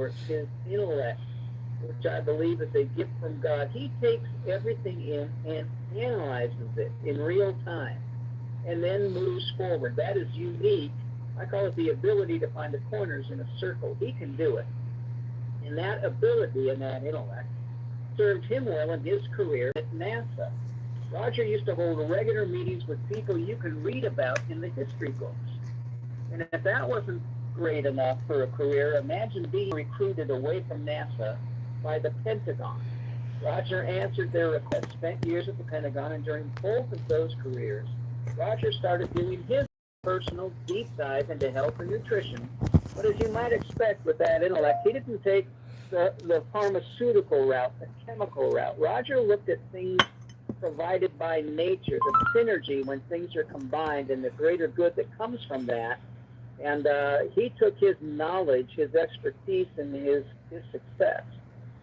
over his intellect, which I believe is a gift from God. He takes everything in and analyzes it in real time and then moves forward. That is unique. I call it the ability to find the corners in a circle. He can do it. And that ability and that intellect served him well in his career at NASA. Roger used to hold regular meetings with people you can read about in the history books. And if that wasn't great enough for a career, imagine being recruited away from NASA by the Pentagon. Roger answered their request, spent years at the Pentagon, and during both of those careers, Roger started doing his personal deep dive into health and nutrition. But as you might expect with that intellect, he didn't take the pharmaceutical route, the chemical route. Roger looked at things provided by nature, the synergy when things are combined and the greater good that comes from that. And he took his knowledge, his expertise, and his success,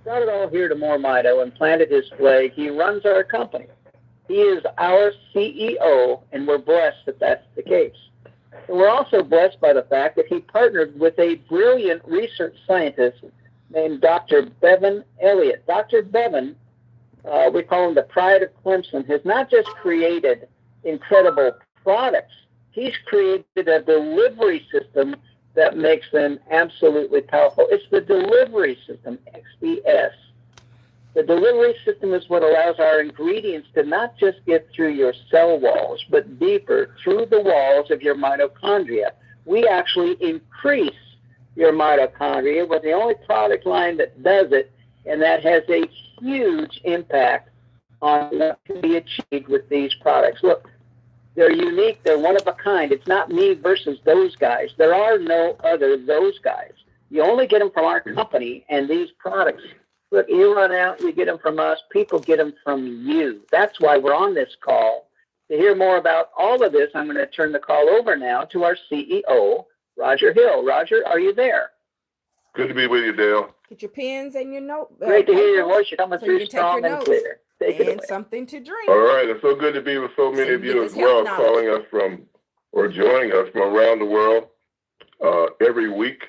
brought it all here to MoreMito and planted his flag. He runs our company. He is our CEO, and we're blessed that that's the case. And we're also blessed by the fact that he partnered with a brilliant research scientist named Dr. Bevan Elliott. Dr. Bevan, we call him the Pride of Clemson, has not just created incredible products, he's created a delivery system that makes them absolutely powerful. It's the delivery system, XDS. The delivery system is what allows our ingredients to not just get through your cell walls, but deeper through the walls of your mitochondria. We actually increase your mitochondria. We're the only product line that does it, and that has a huge impact on what can be achieved with these products. Look, they're unique. They're one of a kind. It's not me versus those guys. There are no other those guys. You only get them from our company and these products. Look, you run out, you get them from us. People get them from you. That's why we're on this call. To hear more about all of this, I'm going to turn the call over now to our CEO, Roger Hill. Roger, are you there? Good to be with you, Dale. Get your pens and your note. Great to hear your voice. You're coming through strong and clear. And something to drink. All right. It's so good to be with so many of you as well, calling us from or joining us from around the world. Every week,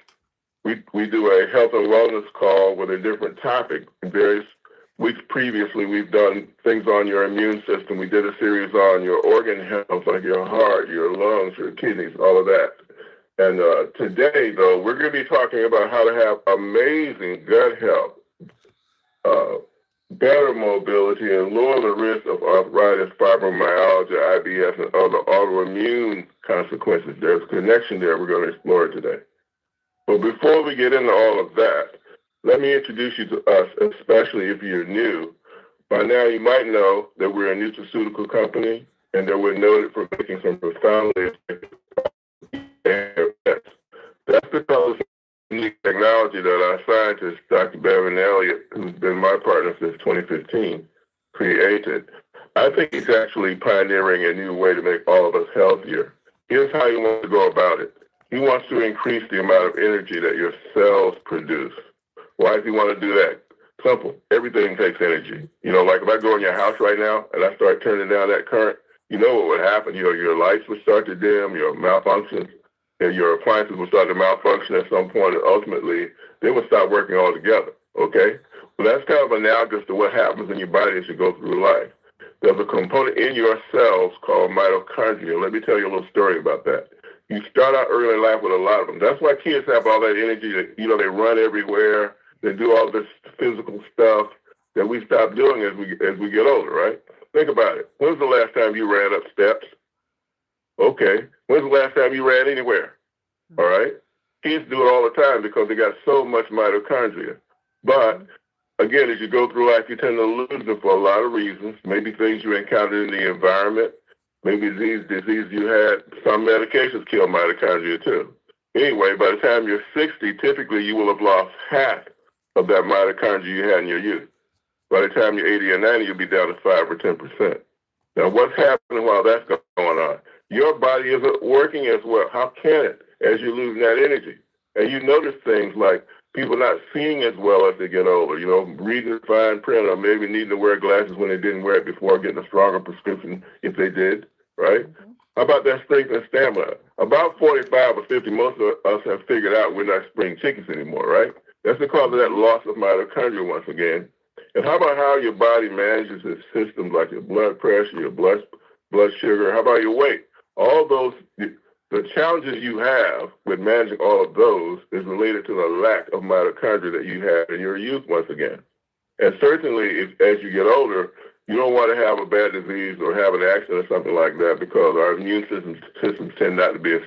we do a health and wellness call with a different topic. Various weeks previously, we've done things on your immune system. We did a series on your organ health, like your heart, your lungs, your kidneys, all of that. And today, though, we're going to be talking about how to have amazing gut health, better mobility, and lower the risk of arthritis, fibromyalgia, IBS, and other autoimmune consequences. There's a connection there we're going to explore today. But before we get into all of that, let me introduce you to us, especially if you're new. By now, you might know that we're a nutraceutical company and that we're noted for making some profoundly effective pets. That's because of unique technology that our scientist, Dr. Bevan Elliott, who's been my partner since 2015, created. I think he's actually pioneering a new way to make all of us healthier. Here's how he wants to go about it. He wants to increase the amount of energy that your cells produce. Why does he want to do that? Simple. Everything takes energy. You know, like if I go in your house right now and I start turning down that current, you know what would happen? You know, your lights would start to dim, your malfunctions, and your appliances will start to malfunction at some point, and ultimately they will stop working altogether, okay? Well, that's kind of analogous to what happens in your body as you go through life. There's a component in your cells called mitochondria. Let me tell you a little story about that. You start out early in life with a lot of them. That's why kids have all that energy that, you know, they run everywhere, they do all this physical stuff that we stop doing as we get older, right? Think about it. When was the last time you ran up steps? Okay. When's the last time you ran anywhere? All right. Kids do it all the time because they got so much mitochondria. But again, as you go through life, you tend to lose them for a lot of reasons. Maybe things you encountered in the environment. Maybe disease you had. Some medications kill mitochondria too. Anyway, by the time you're 60, typically you will have lost half of that mitochondria you had in your youth. By the time you're 80 or 90, you'll be down to 5 or 10%. Now, what's happening while that's going on? Your body isn't working as well. How can it as you're losing that energy? And you notice things like people not seeing as well as they get older, you know, reading the fine print or maybe needing to wear glasses when they didn't wear it before, getting a stronger prescription if they did, right? How about that strength and stamina? About 45 or 50, most of us have figured out we're not spring chickens anymore, right? That's because of that loss of mitochondria once again. And how about how your body manages its systems, like your blood pressure, your blood sugar? How about your weight? All those, the challenges you have with managing all of those is related to the lack of mitochondria that you had in your youth once again. And certainly, as you get older, you don't want to have a bad disease or have an accident or something like that, because our immune systems tend not to be as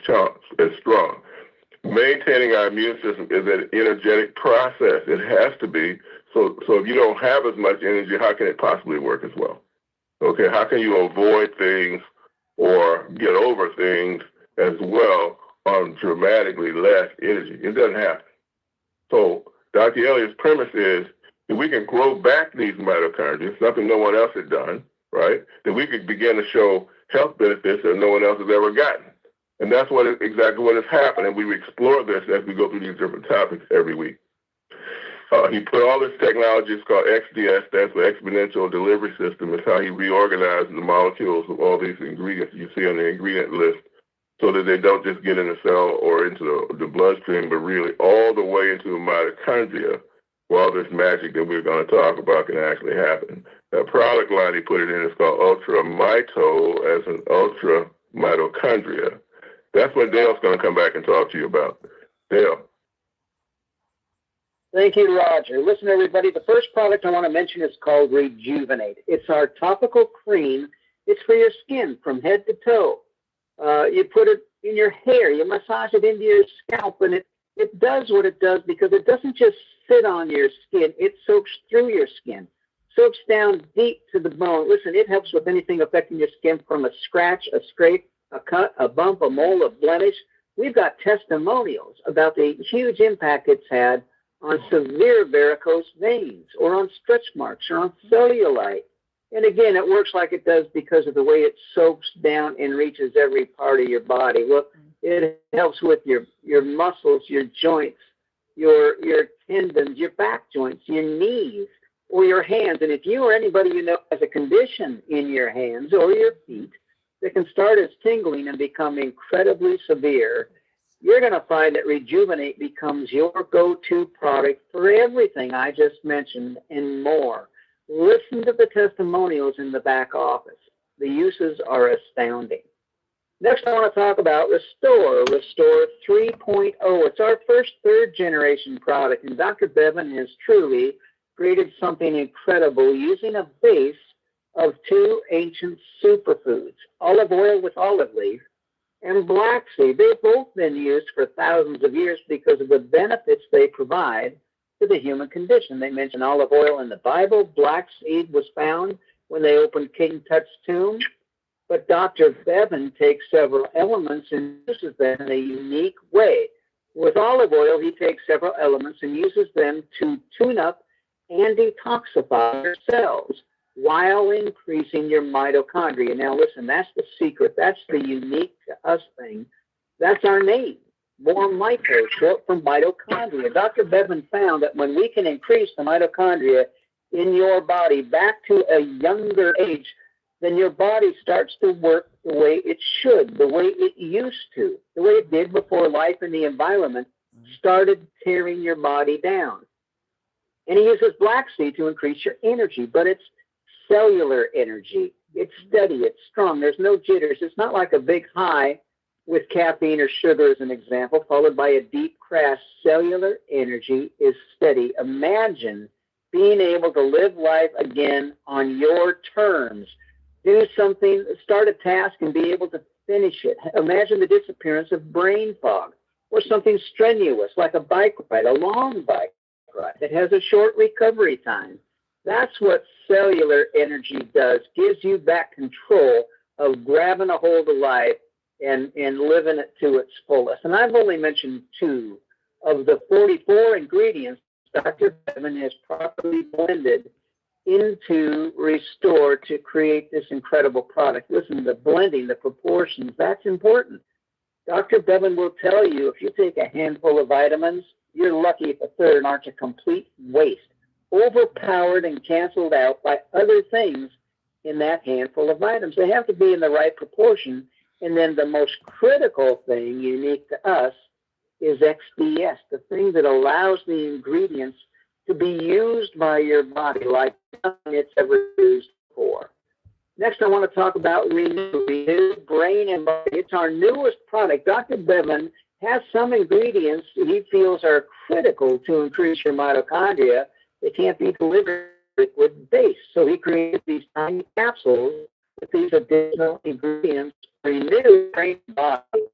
strong. Maintaining our immune system is an energetic process. It has to be. So if you don't have as much energy, how can it possibly work as well? Okay, how can you avoid things or get over things as well on dramatically less energy? It doesn't happen. So Dr. Elliott's premise is that we can grow back these mitochondria, something no one else had done, right? That we could begin to show health benefits that no one else has ever gotten. And that's exactly what has happened. And we explore this as we go through these different topics every week. He put all this technology, it's called XDS, stands for Exponential Delivery System. It's how he reorganized the molecules of all these ingredients you see on the ingredient list, so that they don't just get in the cell or into the bloodstream, but really all the way into the mitochondria, where all this magic that we're going to talk about can actually happen. The product line he put it in is called UltraMito, as an ultra mitochondria. That's what Dale's going to come back and talk to you about. Dale. Thank you, Roger. Listen, everybody, the first product I want to mention is called Rejuvenate. It's our topical cream. It's for your skin from head to toe. You put it in your hair. You massage it into your scalp, and it does what it does because it doesn't just sit on your skin. It soaks through your skin, soaks down deep to the bone. Listen, it helps with anything affecting your skin, from a scratch, a scrape, a cut, a bump, a mole, a blemish. We've got testimonials about the huge impact it's had on severe varicose veins, or on stretch marks, or on cellulite. And again, it works like it does because of the way it soaks down and reaches every part of your body. Well, it helps with your muscles, your joints, your tendons, your back joints, your knees, or your hands. And if you or anybody you know has a condition in your hands or your feet that can start as tingling and become incredibly severe, you're going to find that Rejuvenate becomes your go-to product for everything I just mentioned and more. Listen to the testimonials in the back office. The uses are astounding. Next, I want to talk about Restore 3.0. It's our first third-generation product, and Dr. Bevan has truly created something incredible using a base of two ancient superfoods, olive oil with olive leaf and black seed. They've both been used for thousands of years because of the benefits they provide to the human condition. They mention olive oil in the Bible. Black seed was found when they opened King Tut's tomb. But Dr. Bevan takes several elements and uses them in a unique way. With olive oil, he takes several elements and uses them to tune up and detoxify your cells while increasing your mitochondria. Now, listen, that's the secret. That's the unique to us thing. That's our name, MoreMito, short from mitochondria. Dr. Bevan found that when we can increase the mitochondria in your body back to a younger age, then your body starts to work the way it should, the way it used to, the way it did before life and the environment started tearing your body down. And he uses black seed to increase your energy, but it's cellular energy. It's steady, it's strong, there's no jitters. It's not like a big high with caffeine or sugar as an example, followed by a deep crash. Cellular energy is steady. Imagine being able to live life again on your terms. Do something, start a task and be able to finish it. Imagine the disappearance of brain fog, or something strenuous like a bike ride, a long bike ride that has a short recovery time. That's what cellular energy does, gives you back control of grabbing a hold of life and living it to its fullest. And I've only mentioned 2 of the 44 ingredients Dr. Bevan has properly blended into Restore to create this incredible product. Listen, the blending, the proportions, that's important. Dr. Bevan will tell you if you take a handful of vitamins, you're lucky if a third aren't a complete waste, overpowered and canceled out by other things in that handful of vitamins. They have to be in the right proportion. And then the most critical thing unique to us is XDS, the thing that allows the ingredients to be used by your body like nothing it's ever used before. Next, I want to talk about Renew Brain and Body. It's our newest product. Dr. Bevan has some ingredients that he feels are critical to increase your mitochondria. They can't be delivered liquid base. So he created these tiny capsules with these additional ingredients. Renew Brain and Body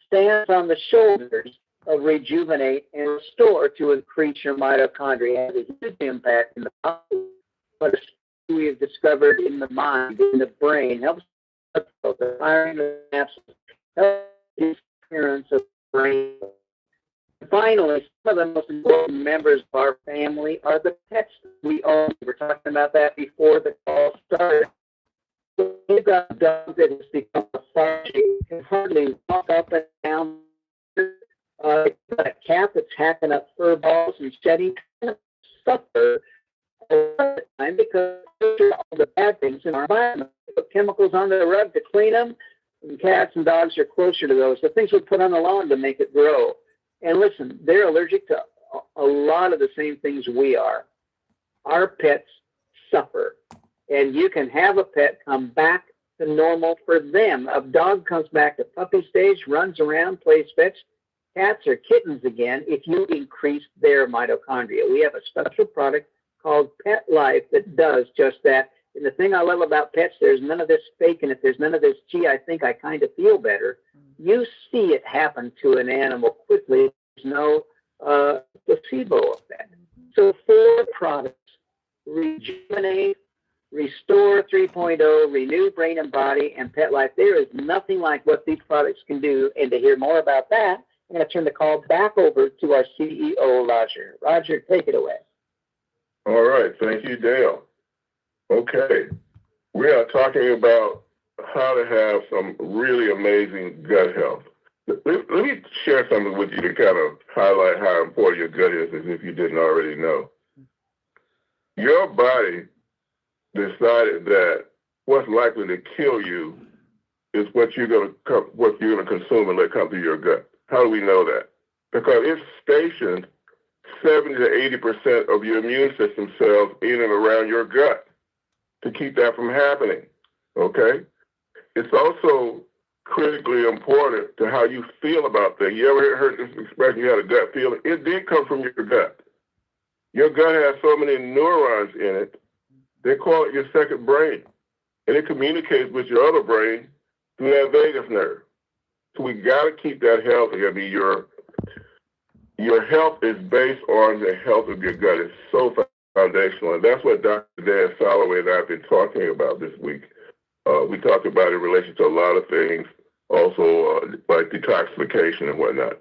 stands on the shoulders of Rejuvenate and Restore to increase your mitochondria. It has a huge impact in the body, but we have discovered in the mind, in the brain, helps the firing of the capsules, helps the appearance of the brain. And finally, some of the most important members of our family are the pets we own. We were talking about that before the call started. We've got a dog that has become lethargic, can hardly walk up and down. Got a cat that's hacking up fur balls and shedding, suffer all the time because of all the bad things in our environment. We put chemicals on the rug to clean them, and cats and dogs are closer to those. The things we put on the lawn to make it grow. And listen, they're allergic to a lot of the same things we are. Our pets suffer. And you can have a pet come back to normal for them. A dog comes back to puppy stage, runs around, plays fetch. Cats or kittens again if you increase their mitochondria. We have a special product called Petlife that does just that. And the thing I love about pets, there's none of this fake, and if there's none of this, gee, I think I kind of feel better. You see it happen to an animal quickly. There's no placebo effect. So 4 products: Rejuvenate, Restore 3.0, Renew Brain and Body, and Petlife. There is nothing like what these products can do. And to hear more about that, I'm going to turn the call back over to our CEO, Roger. Roger, take it away. All right. Thank you, Dale. Okay. We are talking about how to have some really amazing gut health. Let me share something with you to kind of highlight how important your gut is, as if you didn't already know. Your body decided that what's likely to kill you is what you're going to consume and let come through your gut. How do we know that? Because it's stationed 70 to 80% of your immune system cells in and around your gut to keep that from happening. Okay? It's also critically important to how you feel about things. You ever heard this expression, you had a gut feeling? It did come from your gut. Your gut has so many neurons in it, they call it your second brain. And it communicates with your other brain through that vagus nerve. So we got to keep that healthy. I mean, your health is based on the health of your gut. It's so foundational. And that's what Dr. Dan Soloway and I have been talking about this week. We talked about it in relation to a lot of things, also like detoxification and whatnot.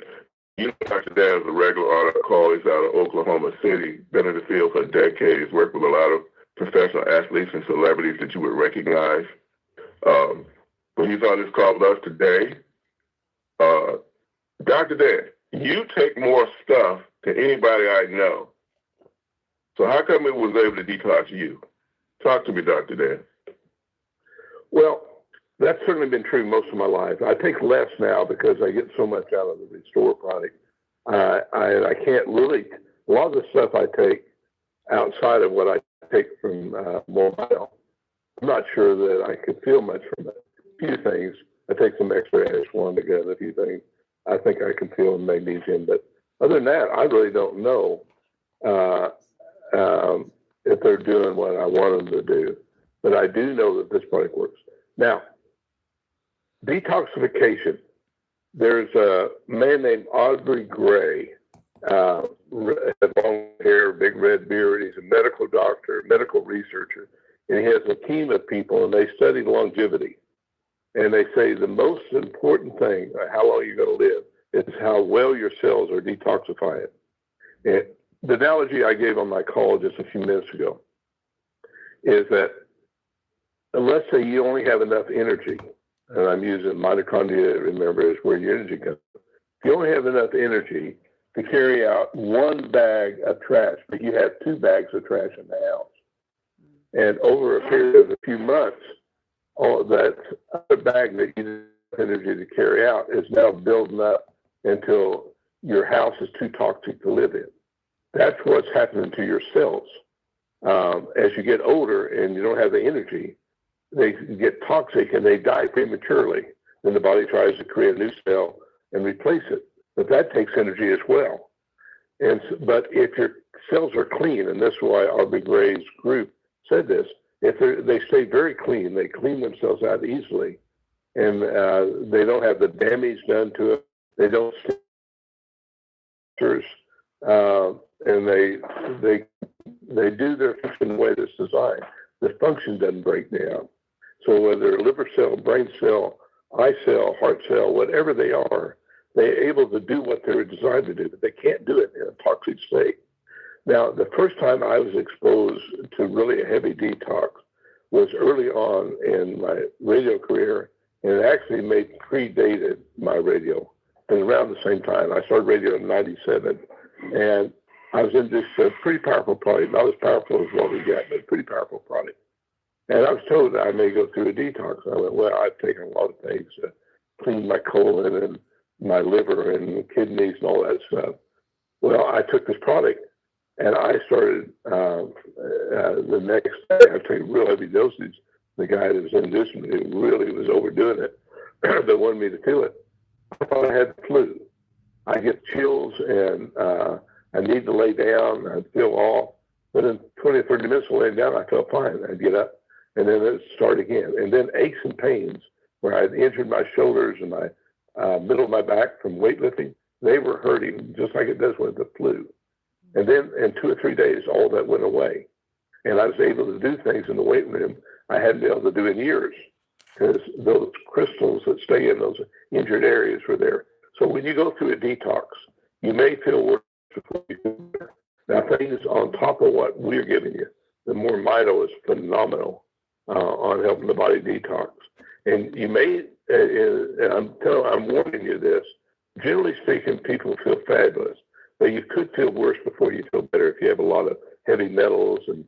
You know, Dr. Dan is a regular on our call. He's out of Oklahoma City, been in the field for decades, worked with a lot of professional athletes and celebrities that you would recognize. But he's on this call with us today. Dr. Dan, you take more stuff than anybody I know. So how come it was able to detox you? Talk to me, Dr. Dan. Well, that's certainly been true most of my life. I take less now because I get so much out of the Restore product. I can't really, a lot of the stuff I take outside of what I take from MoreMito, I'm not sure that I could feel much from it. A few things. I take some extra H1 to get a few things. I think I can feel in magnesium, but other than that, I really don't know if they're doing what I want them to do. But I do know that this product works. Now, detoxification. There's a man named Aubrey Gray, has long hair, big red beard. He's a medical doctor, medical researcher, and he has a team of people, and they study longevity. And they say the most important thing, how long you're going to live, is how well your cells are detoxifying. And the analogy I gave on my call just a few minutes ago is that let's say you only have enough energy, and I'm using mitochondria, remember, is where your energy comes. If you only have enough energy to carry out 1 bag of trash, but you have 2 bags of trash in the house. And over a period of a few months, all that other bag that you have energy to carry out is now building up until your house is too toxic to live in. That's what's happening to your cells. As you get older and you don't have the energy, they get toxic and they die prematurely. Then the body tries to create a new cell and replace it. But that takes energy as well. But if your cells are clean, and this is why Aubrey Gray's group said this, if they stay very clean, they clean themselves out easily, and they don't have the damage done to it. They don't and they do their function the way it's designed. The function doesn't break down. So whether liver cell, brain cell, eye cell, heart cell, whatever they are, they're able to do what they were designed to do, but they can't do it in a toxic state. Now, the first time I was exposed to really a heavy detox was early on in my radio career, and it actually predated my radio. And around the same time, I started radio in '97, and I was in this pretty powerful product, not as powerful as what we got, but a pretty powerful product. And I was told that I may go through a detox. I went, well, I've taken a lot of things to clean my colon and my liver and kidneys and all that stuff. Well, I took this product, and I started the next day, I took real heavy dosage. The guy that was introducing me really was overdoing it, but wanted me to feel it. I thought I had the flu. I get chills, and I need to lay down. I'd feel off. But in 20 or 30 minutes of laying down, I felt fine. I'd get up, and then it'd start again. And then aches and pains, where I'd injured my shoulders and my middle of my back from weightlifting, they were hurting just like it does with the flu. And then in 2 or 3 days, all that went away. And I was able to do things in the weight room I hadn't been able to do in years, because those crystals that stay in those injured areas were there. So when you go through a detox, you may feel worse before you feel better. Now, things on top of what we're giving you, the MoreMito is phenomenal on helping the body detox. And you may, and I'm warning you this, generally speaking, people feel fabulous, but you could feel worse before you feel better if you have a lot of heavy metals and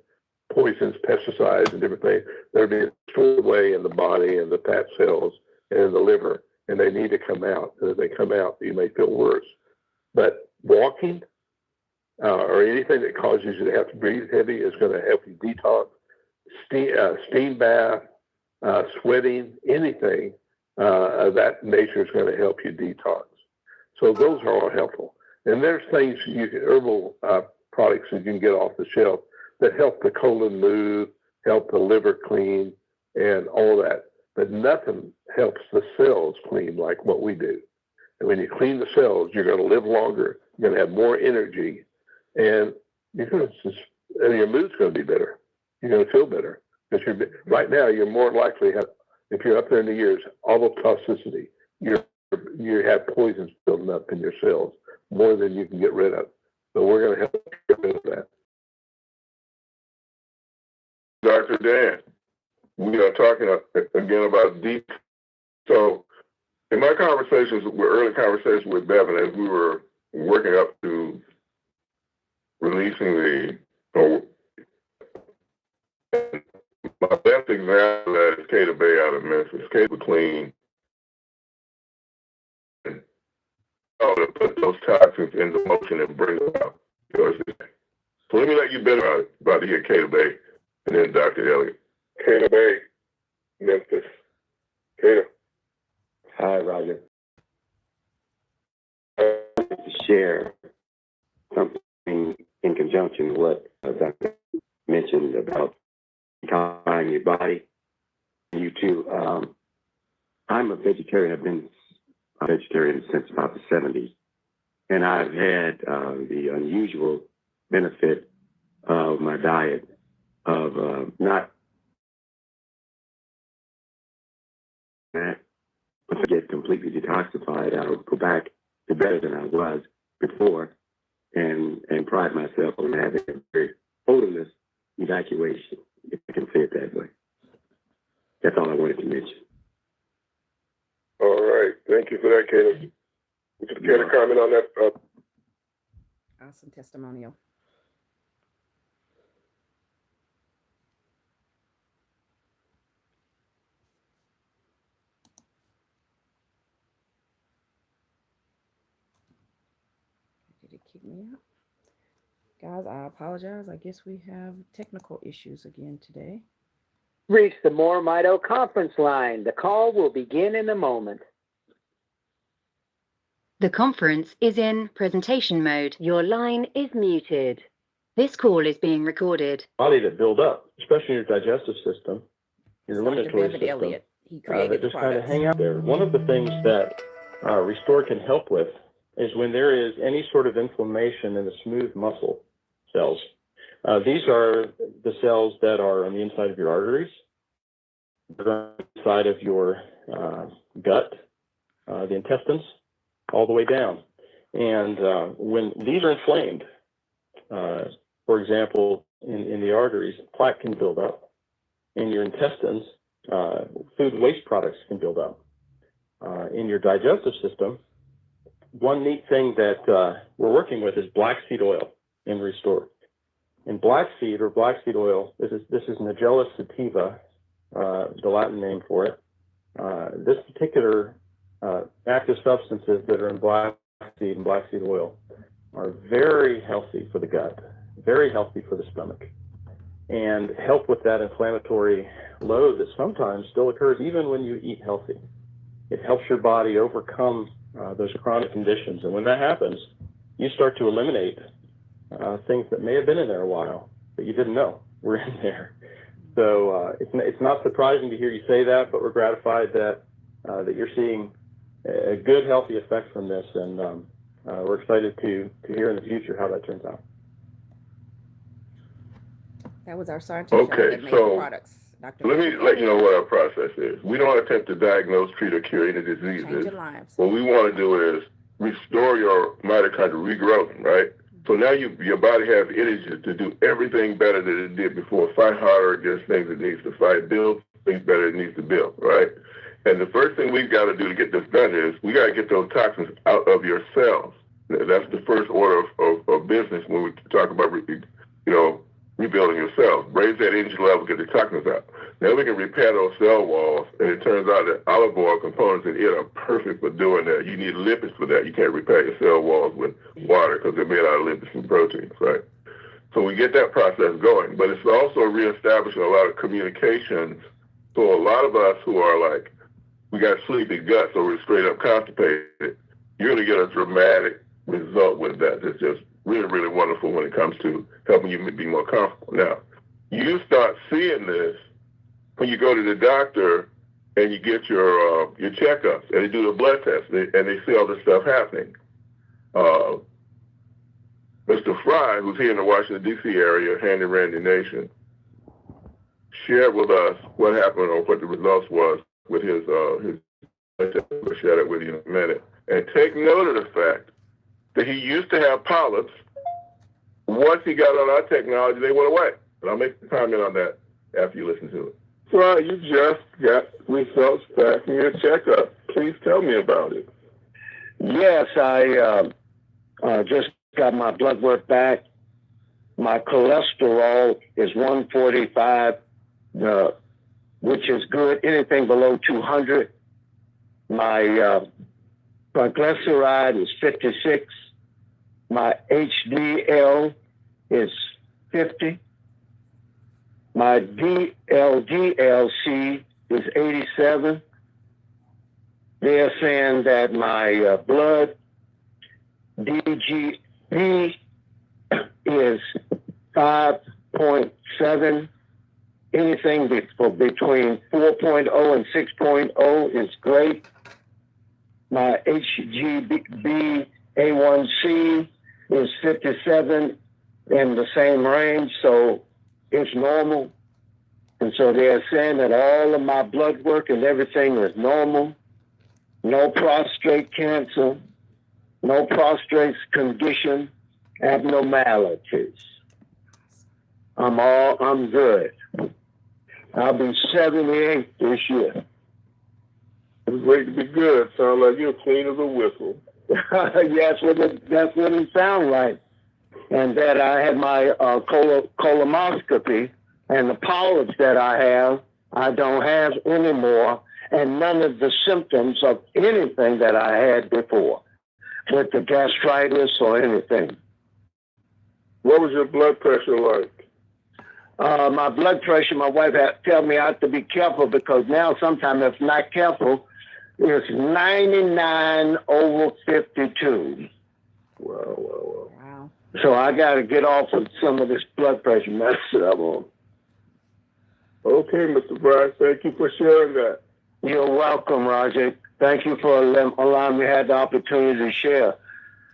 poisons, pesticides, and different things that are being stored away in the body and the fat cells and in the liver, and they need to come out. And if they come out, you may feel worse. But walking or anything that causes you to have to breathe heavy is going to help you detox. Steam bath, sweating, anything of that nature is going to help you detox. So those are all helpful. And there's things herbal products that you can get off the shelf that help the colon move, help the liver clean, and all that. But nothing helps the cells clean like what we do. And when you clean the cells, you're going to live longer, you're going to have more energy, and you're going to and your mood's going to be better. You're going to feel better. Because right now, you're more likely to have, if you're up there in the years, autotoxicity. You have poisons building up in your cells more than you can get rid of. So we're going to help get rid of that. Dr. Dan, we are talking again about deep. So in my early conversations with Bevan, as we were working up to releasing my best example of that is Kata Bay out of Memphis. Kata Clean, to put those toxins into motion and bring them out. So let me let you better about to hear Kata Bay, and then Dr. Elliott. Kata Bay, Memphis. Kata. Hi, Roger. I'd like to share something in conjunction with what Dr. mentioned about calming your body. You too. I'm a vegetarian. I've been a vegetarian since about the 70s. And I've had the unusual benefit of my diet of not once I get completely detoxified, I'll go back to better than I was before and pride myself on having a very odorless evacuation, if I can say it that way. That's all I wanted to mention. All right. Thank you for that, Caleb. Would you care to comment on that? Awesome testimonial. kick me out. Guys, I apologize. I guess we have technical issues again today. Reach the MoreMito conference line. The call will begin in a moment. The conference is in presentation mode. Your line is muted. This call is being recorded. Body that build up, especially your digestive system, your Dr. eliminatory Bevan system, Elliott. He that created the just kind of product. hang out there. One of the things that Restore can help with is when there is any sort of inflammation in the smooth muscle cells. These are the cells that are on the inside of your arteries, the inside of your gut, the intestines, all the way down. And when these are inflamed, for example, in the arteries, plaque can build up. In your intestines, food waste products can build up. In your digestive system, one neat thing that we're working with is black seed oil in Restore. And black seed oil, this is Nigella sativa, the Latin name for it. This particular active substances that are in black seed and black seed oil are very healthy for the gut, very healthy for the stomach, and help with that inflammatory load that sometimes still occurs even when you eat healthy. It helps your body overcome those chronic conditions. And when that happens, you start to eliminate things that may have been in there a while that you didn't know were in there. So it's not surprising to hear you say that, but we're gratified that you're seeing a good, healthy effect from this, and we're excited to hear in the future how that turns out. That was our scientist that made the products. Dr. Let me let you know what our process is. We don't attempt to diagnose, treat, or cure any diseases. Change your lives. What we want to do is restore your mitochondrial regrowth, right? So now your body has energy to do everything better than it did before, fight harder against things it needs to fight, build things better it needs to build, right? And the first thing we've got to do to get this done is we got to get those toxins out of your cells. That's the first order of business when we talk about, rebuilding your cells. Raise that energy level, get the toxins out. Then we can repair those cell walls, and it turns out that olive oil components in it are perfect for doing that. You need lipids for that. You can't repair your cell walls with water because they're made out of lipids and proteins, right? So we get that process going, but it's also reestablishing a lot of communications. So a lot of us who are like, we got sleepy guts or we're straight up constipated, you're going to get a dramatic result with that. It's just really, really wonderful when it comes to helping you be more comfortable. Now, you start seeing this when you go to the doctor and you get your checkups and they do the blood test and they see all this stuff happening. Mr. Fry, who's here in the Washington, D.C. area, Handy Randy Nation, shared with us what happened or what the results was with his blood test. We'll share that with you in a minute. And take note of the fact that he used to have polyps. Once he got on our technology, they went away. And I'll make a comment on that after you listen to it. So you just got results back from your checkup. Please tell me about it. Yes, I just got my blood work back. My cholesterol is 145, which is good. Anything below 200. My triglyceride is 56. My HDL is 50. My DLDLC is 87. They're saying that my blood DGB is 5.7. Anything between 4.0 and 6.0 is great. My HbA1c is 57 in the same range, so it's normal. And so they're saying that all of my blood work and everything is normal. No prostate cancer, no prostate condition, abnormalities. I'm good. I'll be 78 this year. It's great to be good. Sound like you're clean as a whistle. Yes, that's what it sounds like. And that I had my colonoscopy, and the polyps that I have, I don't have anymore, and none of the symptoms of anything that I had before, with the gastritis or anything. What was your blood pressure like? My blood pressure, my wife had tell me I have to be careful because now sometimes if not careful, it's 99/52. Wow. So I got to get off of some of this blood pressure medicine I'm on. Okay, Mr. Bryce, thank you for sharing that. You're welcome, Roger. Thank you for allowing me to have the opportunity to share.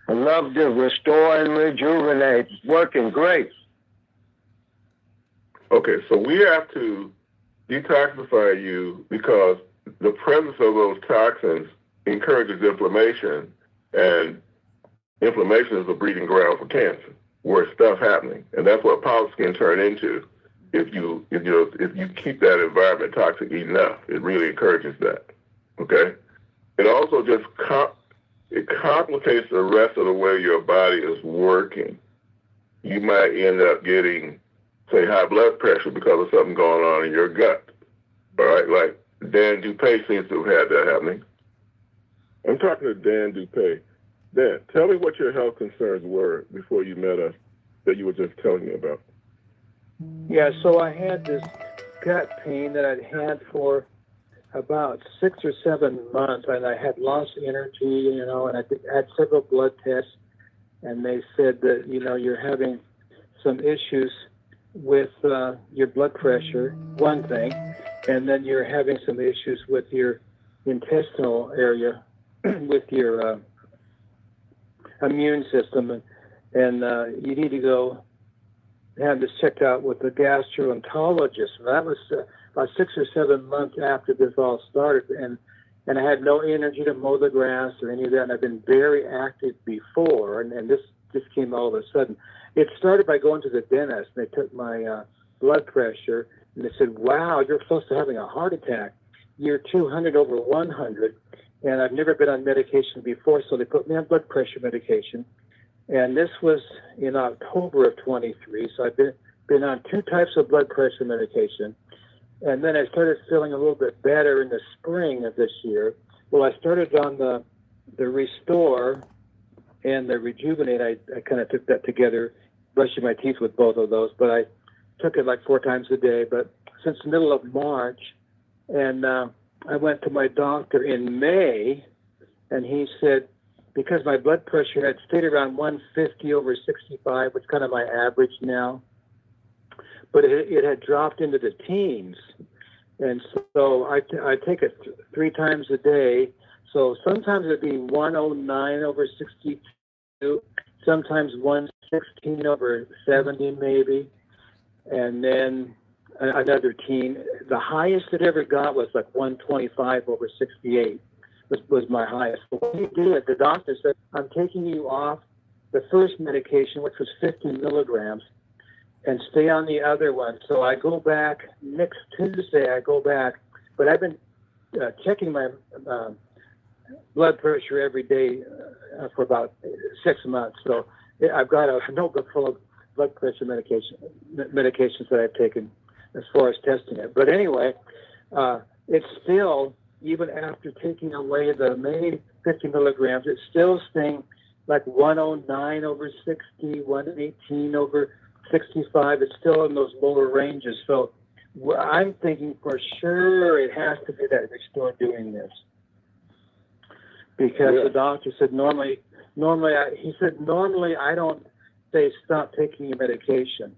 I love the Restore and Rejuvenate. It's working great. Okay, so we have to detoxify you because the presence of those toxins encourages inflammation, and inflammation is a breeding ground for cancer, where stuff happening, and that's what polyps can turn into. If you keep that environment toxic enough, it really encourages that. Okay, it also just it complicates the rest of the way your body is working. You might end up getting, say, high blood pressure because of something going on in your gut. All right, like Dan Dupay seems to have had that happening. I'm talking to Dan Dupay. Dan, tell me what your health concerns were before you met us that you were just telling me about. Yeah, so I had this gut pain that I'd had for about 6 or 7 months, and I had lost energy, and I had several blood tests, and they said that, you're having some issues with your blood pressure, one thing, and then you're having some issues with your intestinal area, with your immune system, and you need to go have this checked out with the gastroenterologist. And that was about 6 or 7 months after this all started, and I had no energy to mow the grass or any of that, and I've been very active before, and this just came all of a sudden. It started by going to the dentist, and they took my blood pressure, and they said, wow, you're close to having a heart attack. You're 200/100, and I've never been on medication before, so they put me on blood pressure medication. And this was in October of 23, so I've been on 2 types of blood pressure medication. And then I started feeling a little bit better in the spring of this year. Well, I started on the Restore and the Rejuvenate. I kind of took that together, brushing my teeth with both of those, but I took it like 4 times a day. But since the middle of March, and I went to my doctor in May, and he said, because my blood pressure had stayed around 150/65, which is kind of my average now, but it had dropped into the teens. And so I take it 3 times a day. So sometimes it'd be 109/62, sometimes 116/70 maybe, and then another teen. The highest it ever got was like 125/68. Was my highest. But when he did, the doctor said, I'm taking you off the first medication, which was 50 milligrams, and stay on the other one. So I go back next Tuesday, but I've been checking my blood pressure every day for about 6 months. So I've got a notebook full of blood pressure medications that I've taken as far as testing it. But anyway, it's still, even after taking away the main 50 milligrams, it's still staying like 109/60, 118/65. It's still in those lower ranges. So I'm thinking for sure it has to be that Restore doing this. Because the doctor said normally I don't say stop taking your medication.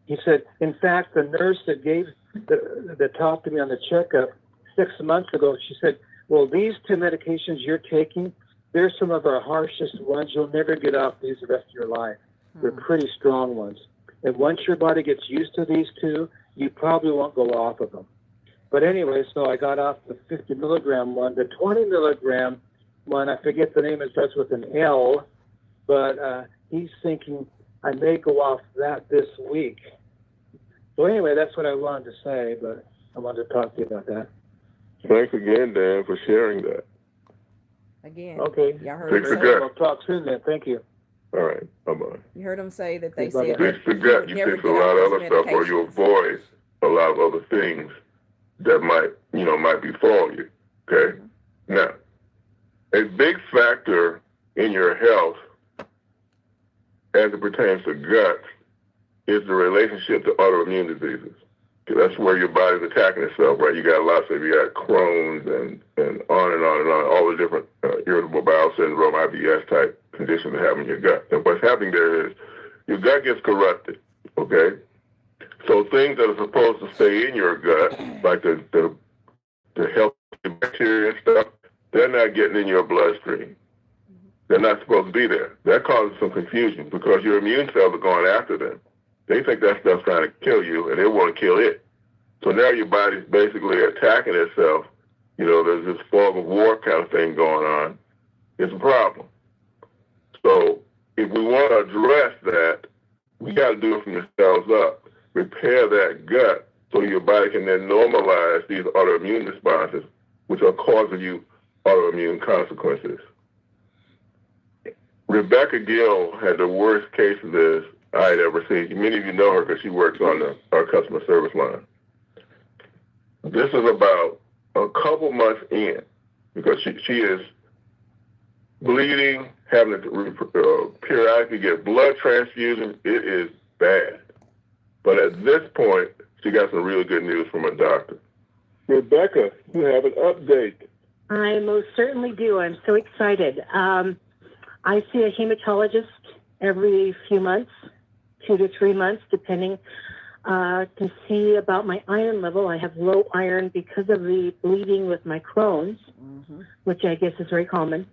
He said, in fact, the nurse that talked to me on the checkup 6 months ago, she said, well, these 2 medications you're taking, they're some of our harshest ones. You'll never get off these the rest of your life. They're pretty strong ones. And once your body gets used to these 2, you probably won't go off of them. But anyway, so I got off the 50 milligram one. The 20 milligram one, I forget the name, it starts with an L, but he's thinking I may go off that this week. So anyway, that's what I wanted to say, but I wanted to talk to you about that. Thanks again, Dan, for sharing that. Again, okay. Y'all heard Fix him the say, gut. We'll talk soon then. Thank you. All right, bye-bye. you heard him say that they Bye-bye. said Fix the that gut. would You never fix a get lot off of those other stuff, or you medications. avoid a lot of other things that might befall you. Okay? Now, a big factor in your health as it pertains to gut is the relationship to autoimmune diseases. That's where your body's attacking itself, right? You got lots of, you got Crohn's and on and on and on, all the different irritable bowel syndrome, IBS type conditions that happen in your gut. And what's happening there is your gut gets corrupted, okay? So things that are supposed to stay in your gut, like the healthy bacteria and stuff, they're not getting in your bloodstream. They're not supposed to be there. That causes some confusion because your immune cells are going after them. They think that stuff's trying to kill you, and they want to kill it. So now your body's basically attacking itself. You know, there's this fog of war kind of thing going on. It's a problem. So if we want to address that, we got to do it from the cells up. Repair that gut so your body can then normalize these autoimmune responses, which are causing you autoimmune consequences. Rebecca Gill had the worst case of this I had ever seen. Many of you know her because she works on our customer service line. This is about a couple months in because she is bleeding, having to periodically get blood transfusion. It is bad. But at this point, she got some really good news from her doctor. Rebecca, you have an update. I most certainly do. I'm so excited. I see a hematologist every few months, 2 to 3 months, depending, to see about my iron level. I have low iron because of the bleeding with my Crohn's, which I guess is very common.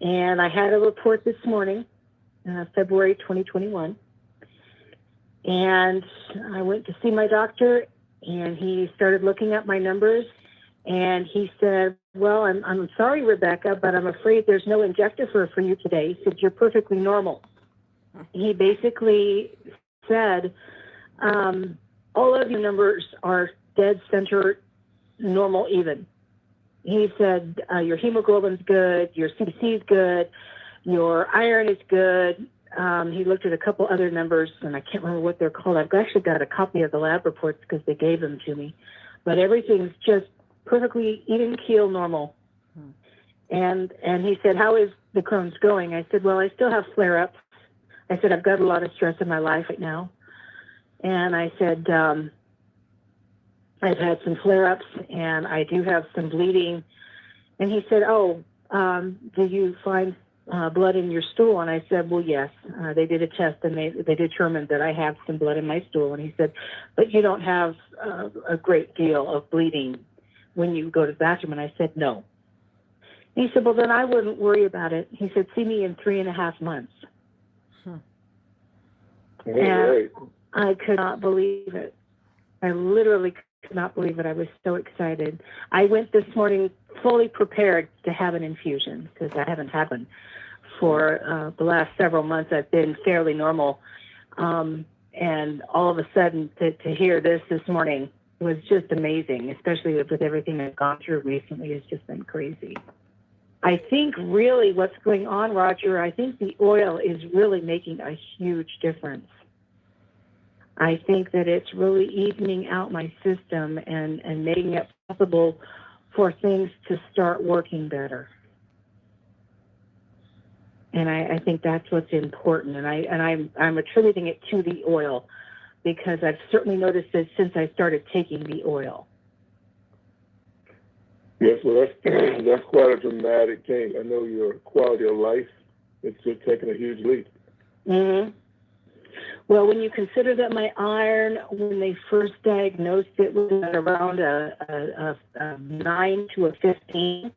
And I had a report this morning, February 2021. And I went to see my doctor, and he started looking at my numbers, and he said, well, I'm sorry, Rebecca, but I'm afraid there's no injector for you today. He said, you're perfectly normal. He basically said, all of your numbers are dead center, normal, even. He said, your hemoglobin's good, your CBC is good, your iron is good. He looked at a couple other numbers, and I can't remember what they're called. I've actually got a copy of the lab reports because they gave them to me. But everything's just perfectly even keel normal. And he said, how is the Crohn's going? I said, well, I still have flare-ups. I said, I've got a lot of stress in my life right now. And I said, I've had some flare-ups, and I do have some bleeding. And he said, do you find blood in your stool? And I said, well, yes. They did a test, and they determined that I have some blood in my stool. And he said, but you don't have a great deal of bleeding when you go to the bathroom. And I said, no. And he said, well, then I wouldn't worry about it. He said, see me in 3.5 months. And I could not believe it. I literally could not believe it. I was so excited. I went this morning fully prepared to have an infusion because I haven't had one for the last several months. I've been fairly normal. And all of a sudden to hear this morning was just amazing, especially with everything I've gone through recently. It's just been crazy. I think really what's going on, Roger, I think the oil is really making a huge difference. I think that it's really evening out my system and making it possible for things to start working better. And I think that's what's important. And I'm attributing it to the oil because I've certainly noticed it since I started taking the oil. Yes, well, that's quite a dramatic change. I know your quality of life, it's just taken a huge leap. Mm-hmm. Well, when you consider that my iron, when they first diagnosed it, was at around a 9 to a 15,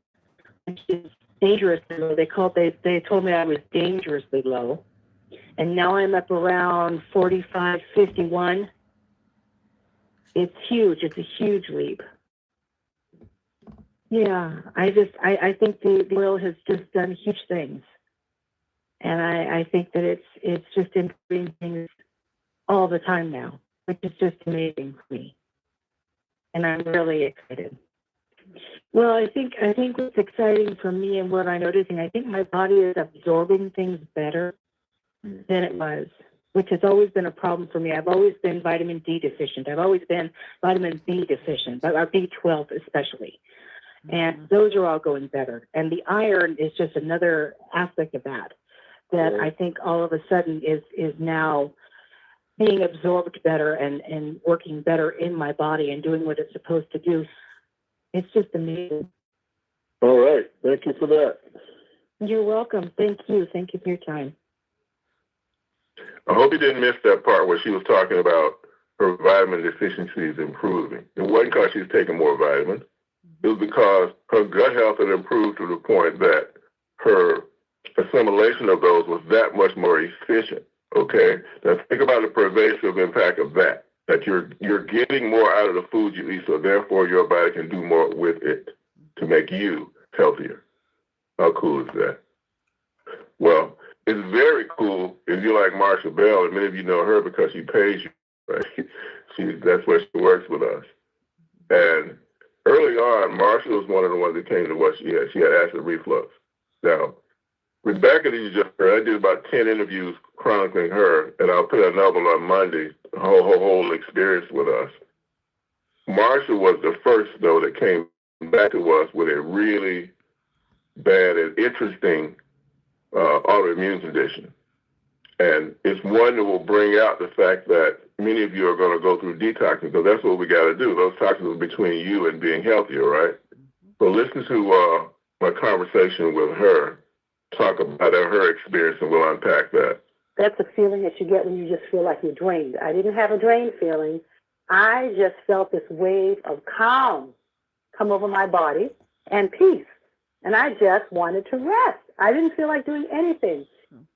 which is dangerously low. They told me I was dangerously low. And now I'm up around 45, 51. It's huge. It's a huge leap. Yeah, I think the oil has just done huge things. And I think that it's just improving things all the time now, which is just amazing for me. And I'm really excited. Well, I think what's exciting for me and what I'm noticing, I think my body is absorbing things better than it was, which has always been a problem for me. I've always been vitamin D deficient. I've always been vitamin B deficient, but our B12 especially. And those are all going better. And the iron is just another aspect of that. that I think all of a sudden is now being absorbed better and working better in my body and doing what it's supposed to do. It's just amazing. All right. Thank you for that. You're welcome. Thank you. Thank you for your time. I hope you didn't miss that part where she was talking about her vitamin deficiencies improving. It wasn't because she's taking more vitamins. It was because her gut health had improved to the point that her assimilation of those was that much more efficient. Okay? Now think about the pervasive impact of that you're getting more out of the food you eat, so therefore your body can do more with it to make you healthier. How cool is that? Well, it's very cool if you like Marsha Bell, and many of you know her because she pays you, right? That's where she works with us. And early on, Marsha was one of the ones that came to us. She had acid reflux. Now, Rebecca, that you just heard, I did about 10 interviews chronicling her, and I'll put another one on Monday, the whole experience with us. Marsha was the first, though, that came back to us with a really bad and interesting autoimmune condition. And it's one that will bring out the fact that many of you are going to go through detoxing, because that's what we got to do. Those toxins are between you and being healthier, right? So listen to my conversation with her, talk about her experience, and we'll unpack that. That's a feeling that you get when you just feel like you're drained. I didn't have a drained feeling. I just felt this wave of calm come over my body and peace. And I just wanted to rest. I didn't feel like doing anything.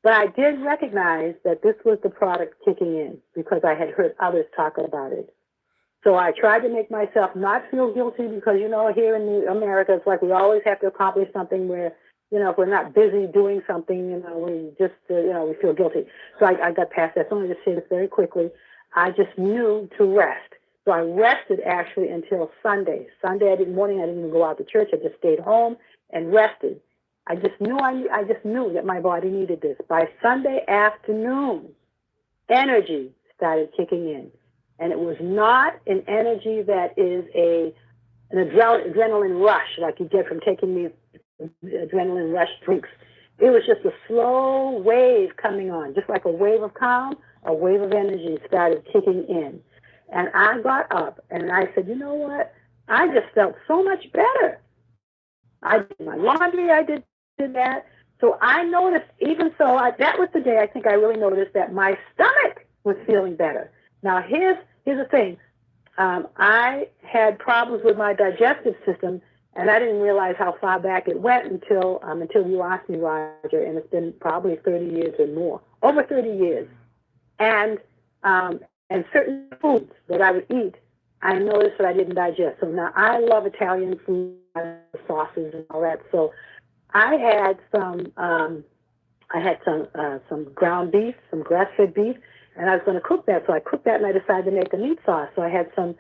But I did recognize that this was the product kicking in because I had heard others talk about it. So I tried to make myself not feel guilty because, here in America, it's like we always have to accomplish something where, if we're not busy doing something, we just, we feel guilty. So I got past that. So I'm going to say this very quickly. I just knew to rest. So I rested actually until Sunday. Sunday morning, I didn't even go out to church. I just stayed home and rested. I just knew that my body needed this. By Sunday afternoon, energy started kicking in. And it was not an energy that is an adrenaline rush like you get from taking these adrenaline rush drinks. It was just a slow wave coming on, just like a wave of calm, a wave of energy started kicking in. And I got up and I said, you know what? I just felt so much better. I did my laundry, I did that. So I noticed, even so, that was the day I think I really noticed that my stomach was feeling better. Now, here's the thing. I had problems with my digestive system, and I didn't realize how far back it went until you asked me, Roger, and it's been probably 30 years or more, over 30 years. And certain foods that I would eat, I noticed that I didn't digest. So now I love Italian food, sauces and all that. So I had some ground beef, some grass-fed beef, and I was going to cook that. So I cooked that, and I decided to make a meat sauce. So I had some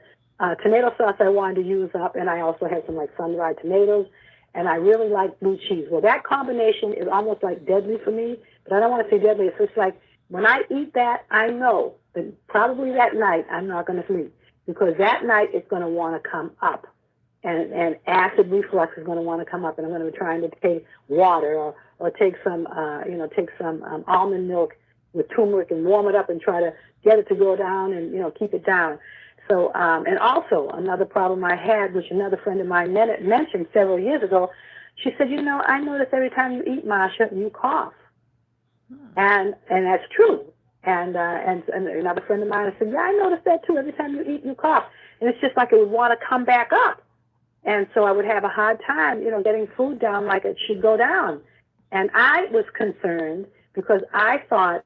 tomato sauce I wanted to use up, and I also had some sun-dried tomatoes, and I really like blue cheese. Well, that combination is almost like deadly for me, but I don't want to say deadly. It's just like when I eat that, I know that probably that night I'm not going to sleep, because that night it's going to want to come up. And acid reflux is going to want to come up, and I'm going to be trying to take water or take some almond milk with turmeric and warm it up and try to get it to go down and keep it down. So and also another problem I had, which another friend of mine mentioned several years ago, she said, I notice every time you eat, Marsha, you cough, and that's true. And another friend of mine said, yeah, I noticed that too. Every time you eat, you cough, and it's just like it would want to come back up. And so I would have a hard time, getting food down like it should go down. And I was concerned because I thought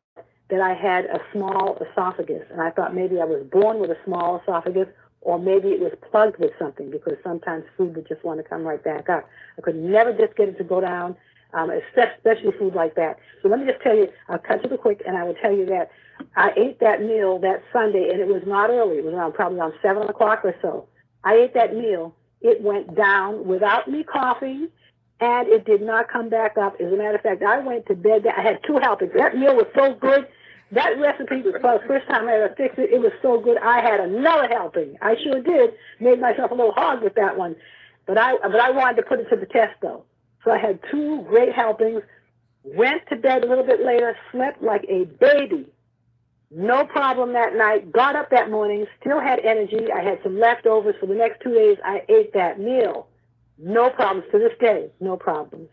that I had a small esophagus. And I thought maybe I was born with a small esophagus, or maybe it was plugged with something, because sometimes food would just want to come right back up. I could never just get it to go down, especially food like that. So let me just tell you, I'll cut to the quick, and I will tell you that I ate that meal that Sunday, and it was not early. It was probably around 7 o'clock or so. I ate that meal. It went down without me coughing, and it did not come back up. As a matter of fact, I went to bed. I had 2 helpings. That meal was so good. That recipe was probably the first time I ever fixed it. It was so good. I had another helping. I sure did. Made myself a little hard with that one. But I wanted to put it to the test, though. So I had 2 great helpings, Went to bed a little bit later, slept like a baby. No problem that night. Got up that morning, still had energy. I had some leftovers for the next 2 days. I ate that meal. No problems to this day. No problems.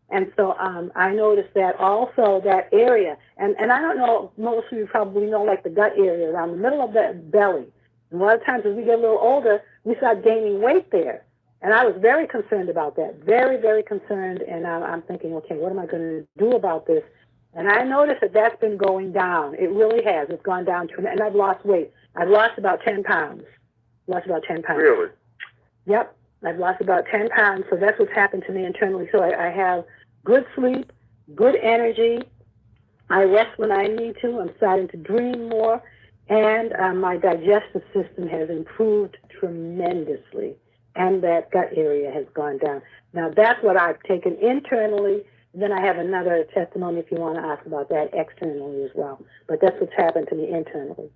And so I noticed that also that area, and I don't know, most of you probably know like the gut area around the middle of the belly. And a lot of times as we get a little older, we start gaining weight there. And I was very concerned about that, very, very concerned. And I'm thinking, okay, what am I going to do about this? And I noticed that that's been going down. It really has. It's gone down, and I've lost weight. I've lost about 10 pounds. Really? Yep. I've lost about 10 pounds, so that's what's happened to me internally. So I have good sleep, good energy. I rest when I need to. I'm starting to dream more, and my digestive system has improved tremendously, and that gut area has gone down. Now, that's what I've taken internally. Then I have another testimony if you want to ask about that externally as well. But that's what's happened to me internally.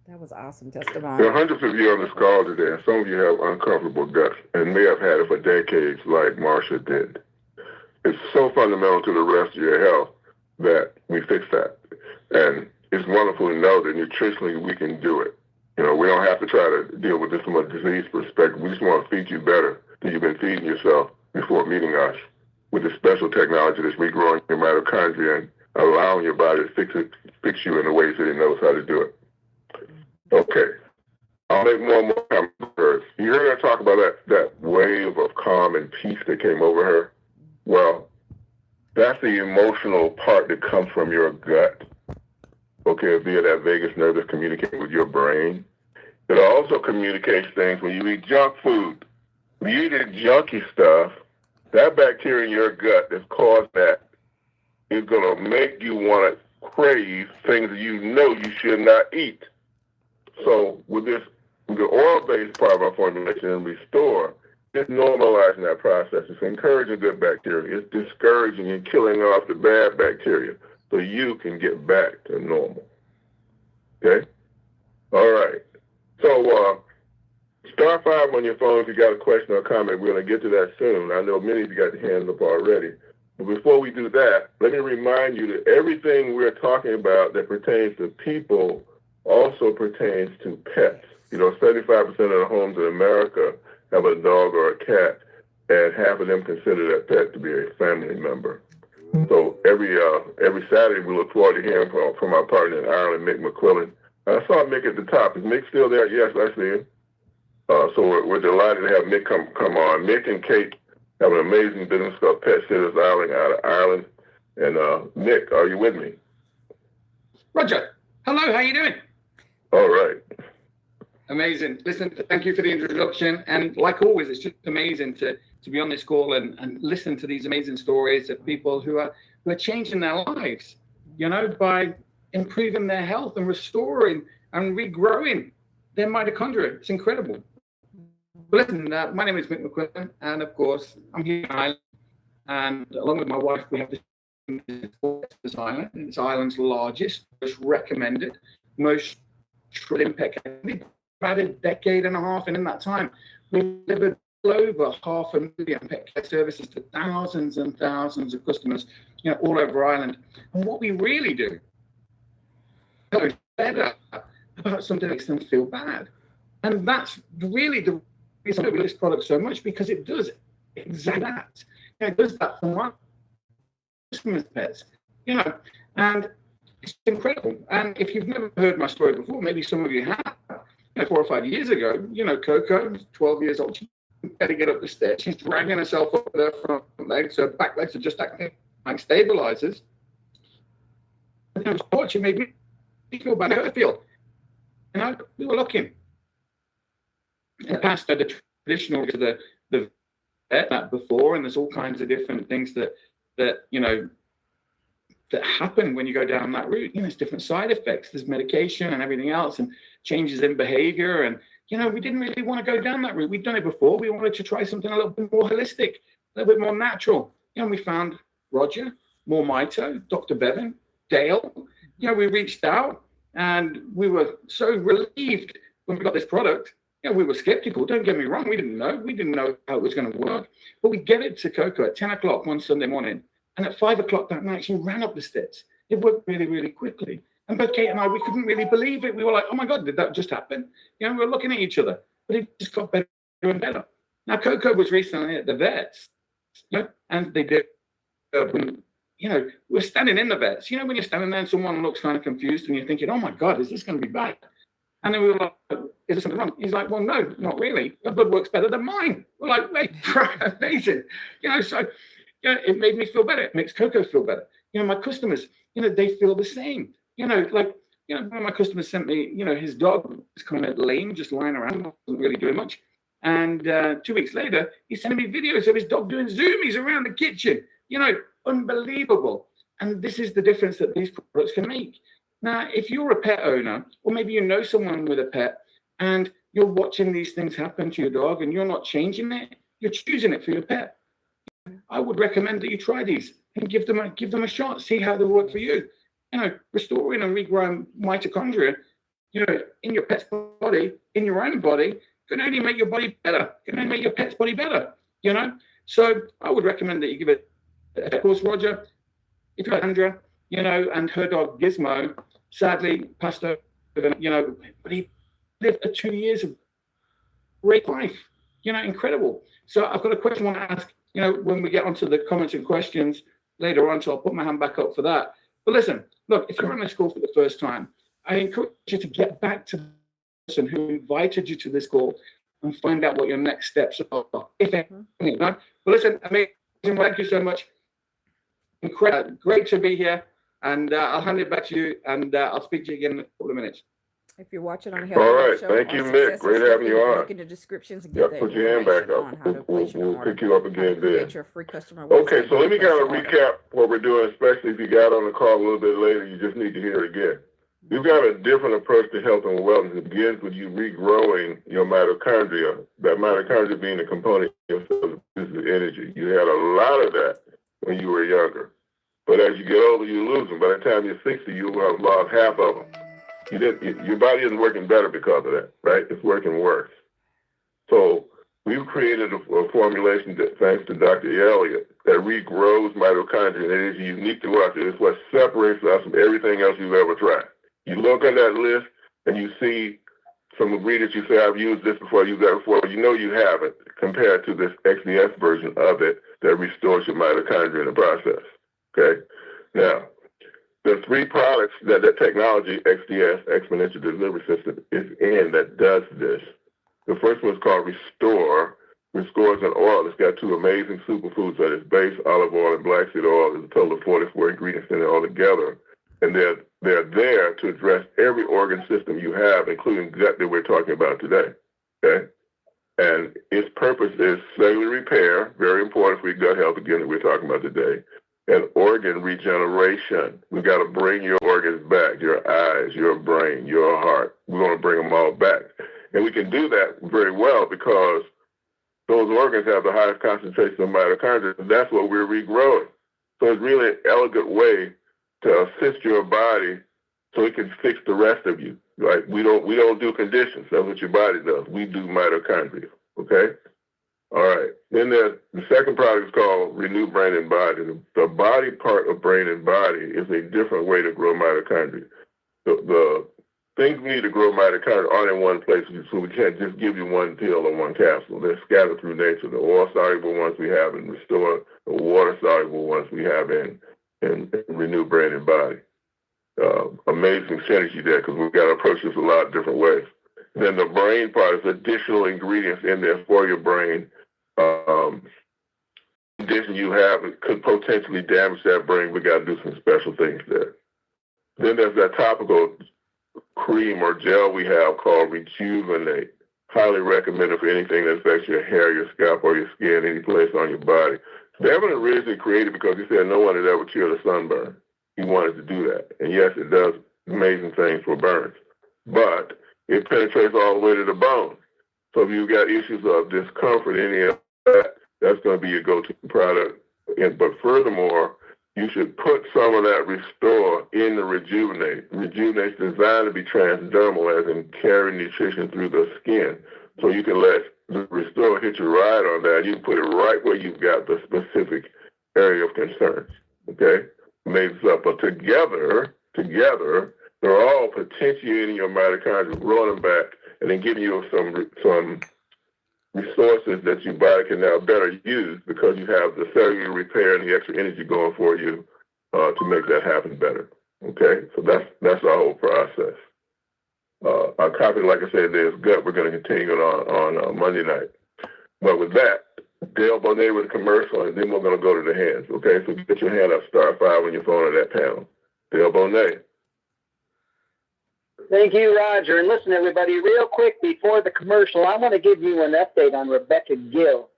That was awesome testimony. There are hundreds of you on this call today, and some of you have uncomfortable guts and may have had it for decades like Marsha did. It's so fundamental to the rest of your health that we fix that. And it's wonderful to know that nutritionally we can do it. You know, we don't have to try to deal with this from a disease perspective. We just want to feed you better than you've been feeding yourself before meeting us with the special technology that's regrowing your mitochondria and allowing your body to fix you in the ways that it knows how to do it. Okay. I'll make more comments first. You heard her talk about that wave of calm and peace that came over her. Well, that's the emotional part that comes from your gut. Okay, via that vagus nerve that's communicating with your brain. It also communicates things when you eat junk food. When you eat junky stuff, that bacteria in your gut that's caused that is going to make you want to crave things that you know you should not eat. So with the oil-based part of our formulation and Restore, it's normalizing that process. It's encouraging good bacteria. It's discouraging and killing off the bad bacteria so you can get back to normal. Okay? All right. So star 5 on your phone if you got a question or comment. We're going to get to that soon. I know many of you got your hands up already. But before we do that, let me remind you that everything we're talking about that pertains to people also pertains to pets. You know, 75% of the homes in America have a dog or a cat, and half of them consider that pet to be a family member. So every Saturday we look forward to hearing from our partner in Ireland, Mick McQuillan. I saw Mick at the top. Is Mick still there? Yes, I see him. So we're delighted to have Mick come on. Mick and Kate have an amazing business called Pet Sitters Island out of Ireland. And Mick, are you with me? Roger. Hello, how you doing? All right. Amazing. Listen, thank you for the introduction. And like always, it's just amazing to be on this call and listen to these amazing stories of people who are changing their lives, you know, by improving their health and restoring and regrowing their mitochondria. It's incredible. But listen, my name is Mick McQuillan, and of course, I'm here in Ireland. And along with my wife, we have this island. It's Ireland's largest, most recommended, most trillion pet care. About a decade and a half, and in that time, we delivered over 500,000 pet care services to thousands and thousands of customers, you know, all over Ireland. And what we really do is better about something that makes them feel bad. And that's really the reason we love this product so much, because it does exactly that. You know, it does that for my customers' pets, you know, and it's incredible. And if you've never heard my story before, maybe some of you have. 4 or 5 years ago, you know, Coco, 12 years old, she had to get up the stairs. She's dragging herself up with her front legs. Her back legs are just acting like stabilizers. And I was watching, made me feel bad. I feel. You know, we were looking. In the past, the traditional to the vet that before, and there's all kinds of different things that you know, that happen when you go down that route. You know, there's different side effects. There's medication and everything else, and changes in behavior. And, you know, we didn't really want to go down that route. We'd done it before. We wanted to try something a little bit more holistic, a little bit more natural. You know, we found Roger, MoreMito, Dr. Bevan, Dale. You know, we reached out and we were so relieved when we got this product. You know, we were skeptical. Don't get me wrong. We didn't know. We didn't know how it was going to work. But we get it to Coco at 10 o'clock one Sunday morning. And at 5 o'clock that night, she ran up the stairs. It worked really, really quickly. And both Kate and I, we couldn't really believe it. We were like, oh my God, did that just happen? You know, we were looking at each other, but it just got better and better. Now, Coco was recently at the vets, you know, and they did, you know, we're standing in the vets. You know, when you're standing there and someone looks kind of confused and you're thinking, oh my God, is this going to be bad? And then we were like, is there something wrong? He's like, well, no, not really. Your blood works better than mine. We're like, wait, amazing. You know, so yeah, it made me feel better. It makes Coco feel better. You know, my customers, you know, they feel the same. You know, like, you know, one of my customers sent me, you know, his dog was kind of lame, just lying around, wasn't really doing much. And 2 weeks later, he's sending me videos of his dog doing zoomies around the kitchen. You know, unbelievable. And this is the difference that these products can make. Now, if you're a pet owner, or maybe you know someone with a pet, and you're watching these things happen to your dog and you're not changing it, you're choosing it for your pet. I would recommend that you try these and give them a shot, see how they work for you. You know, restoring and regrowing mitochondria, you know, in your pet's body, in your own body, can only make your body better, can only make your pet's body better, you know? So I would recommend that you give it a course. Roger, if you're Andrea, you know, and her dog Gizmo, sadly passed over, you know, but he lived 2 years of great life, you know, incredible. So I've got a question I want to ask, you know, when we get onto the comments and questions later on, so I'll put my hand back up for that. But listen, look, if you're on this call for the first time, I encourage you to get back to the person who invited you to this call and find out what your next steps are, if any. But listen, amazing, thank you so much. Incredible, great to be here. And I'll hand it back to you, and I'll speak to you again in a couple of minutes. If you're watching on the All right, thank you, Mick. Great having you on. Look in the descriptions and get the put your hand back information up. on how to place your We'll order, pick you up how to again create then. your free customer Okay, website, so let me place kind of your order. recap what we're doing, especially if you got on the call a little bit later, you just need to hear it again. You've got a different approach to health and wellness. It begins with you regrowing your mitochondria, that mitochondria being a component of the energy. You had a lot of that when you were younger. But as you get older, you lose them. By the time you're 60, you will have lost half of them. Your body isn't working better because of that, right? It's working worse. So we've created a formulation that, thanks to Dr. Elliott, that regrows mitochondria, and it is unique to us. It is what separates us from everything else you've ever tried. You look at that list and you see some ingredients, you say, I've used this before, used that before. You know you haven't, compared to this XDS version of it that restores your mitochondria in the process. Okay? Now, there are 3 products that technology, XDS, Exponential Delivery System, is in that does this. The first one is called Restore. Restore is an oil. It's got 2 amazing superfoods that is base olive oil and black seed oil. There's a total of 44 ingredients in it all together. And they're there to address every organ system you have, including gut that we're talking about today. Okay? And its purpose is cellular repair, very important for your gut health, again, that we're talking about today, and organ regeneration. We've got to bring your organs back, your eyes, your brain, your heart. We want to bring them all back. And we can do that very well because those organs have the highest concentration of mitochondria, and that's what we're regrowing. So it's really an elegant way to assist your body so it can fix the rest of you. Right? We don't do conditions. That's what your body does. We do mitochondria. Okay? All right. Then the second product is called Renew Brain and Body. The body part of brain and body is a different way to grow mitochondria. The things we need to grow mitochondria aren't in one place, so we can't just give you one pill or one capsule. They're scattered through nature. The oil-soluble ones we have in Restore, the water-soluble ones we have in Renew Brain and Body. Amazing synergy there because we've got to approach this a lot of different ways. Then the brain part is additional ingredients in there for your brain. Condition you have could potentially damage that brain. We got to do some special things there. Then there's that topical cream or gel we have called Rejuvenate. Highly recommended for anything that affects your hair, your scalp, or your skin, any place on your body. Devin originally created because he said no one had ever cured a sunburn. He wanted to do that. And yes, it does amazing things for burns. But it penetrates all the way to the bone. So if you've got issues of discomfort, any of that, that's going to be your go-to product. But furthermore, you should put some of that Restore in the Rejuvenate. Rejuvenate is designed to be transdermal, as in carry nutrition through the skin. So you can let the Restore hit you right on that. You can put it right where you've got the specific area of concern. okay, makes up. But together, they're all potentiating your mitochondria, growing them back, and then giving you some resources that your body can now better use because you have the cellular repair and the extra energy going for you to make that happen better. Okay, so that's our whole process. Our copy, like I said, there's gut. We're going to continue it on Monday night. But with that, Dale Bonet with a commercial, and then we're going to go to the hands. Okay, so get your hand up, star 5 on your phone on that panel. Dale Bonet. Thank you, Roger. And listen, everybody, real quick before the commercial, I want to give you an update on Rebecca Gill.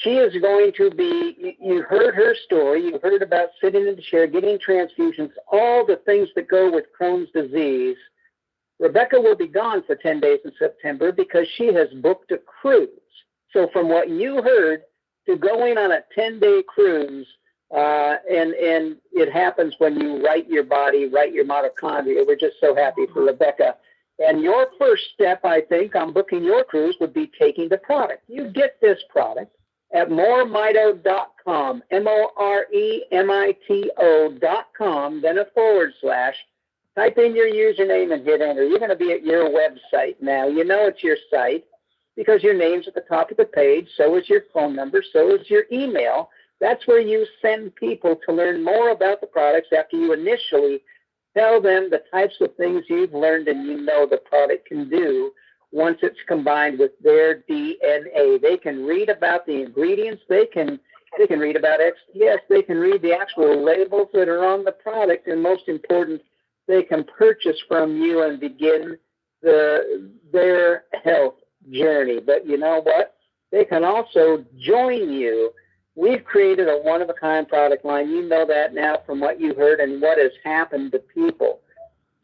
She is going to be, you heard her story, you heard about sitting in the chair, getting transfusions, all the things that go with Crohn's disease. Rebecca will be gone for 10 days in September because she has booked a cruise. So from what you heard to going on a 10-day cruise, and it happens when you write your body, write your mitochondria. We're just so happy for Rebecca. And your first step, I think, on booking your cruise would be taking the product. You get this product at MoreMito.com, MoreMito.com, then a /. Type in your username and hit enter. You're going to be at your website now. You know it's your site because your name's at the top of the page. So is your phone number. So is your email. That's where you send people to learn more about the products after you initially tell them the types of things you've learned and you know the product can do once it's combined with their DNA. They can read about the ingredients. They can read about XDS. They can read the actual labels that are on the product. And most important, they can purchase from you and begin their health journey. But you know what? They can also join you. We've created a one-of-a-kind product line. You know that now from what you heard and what has happened to people.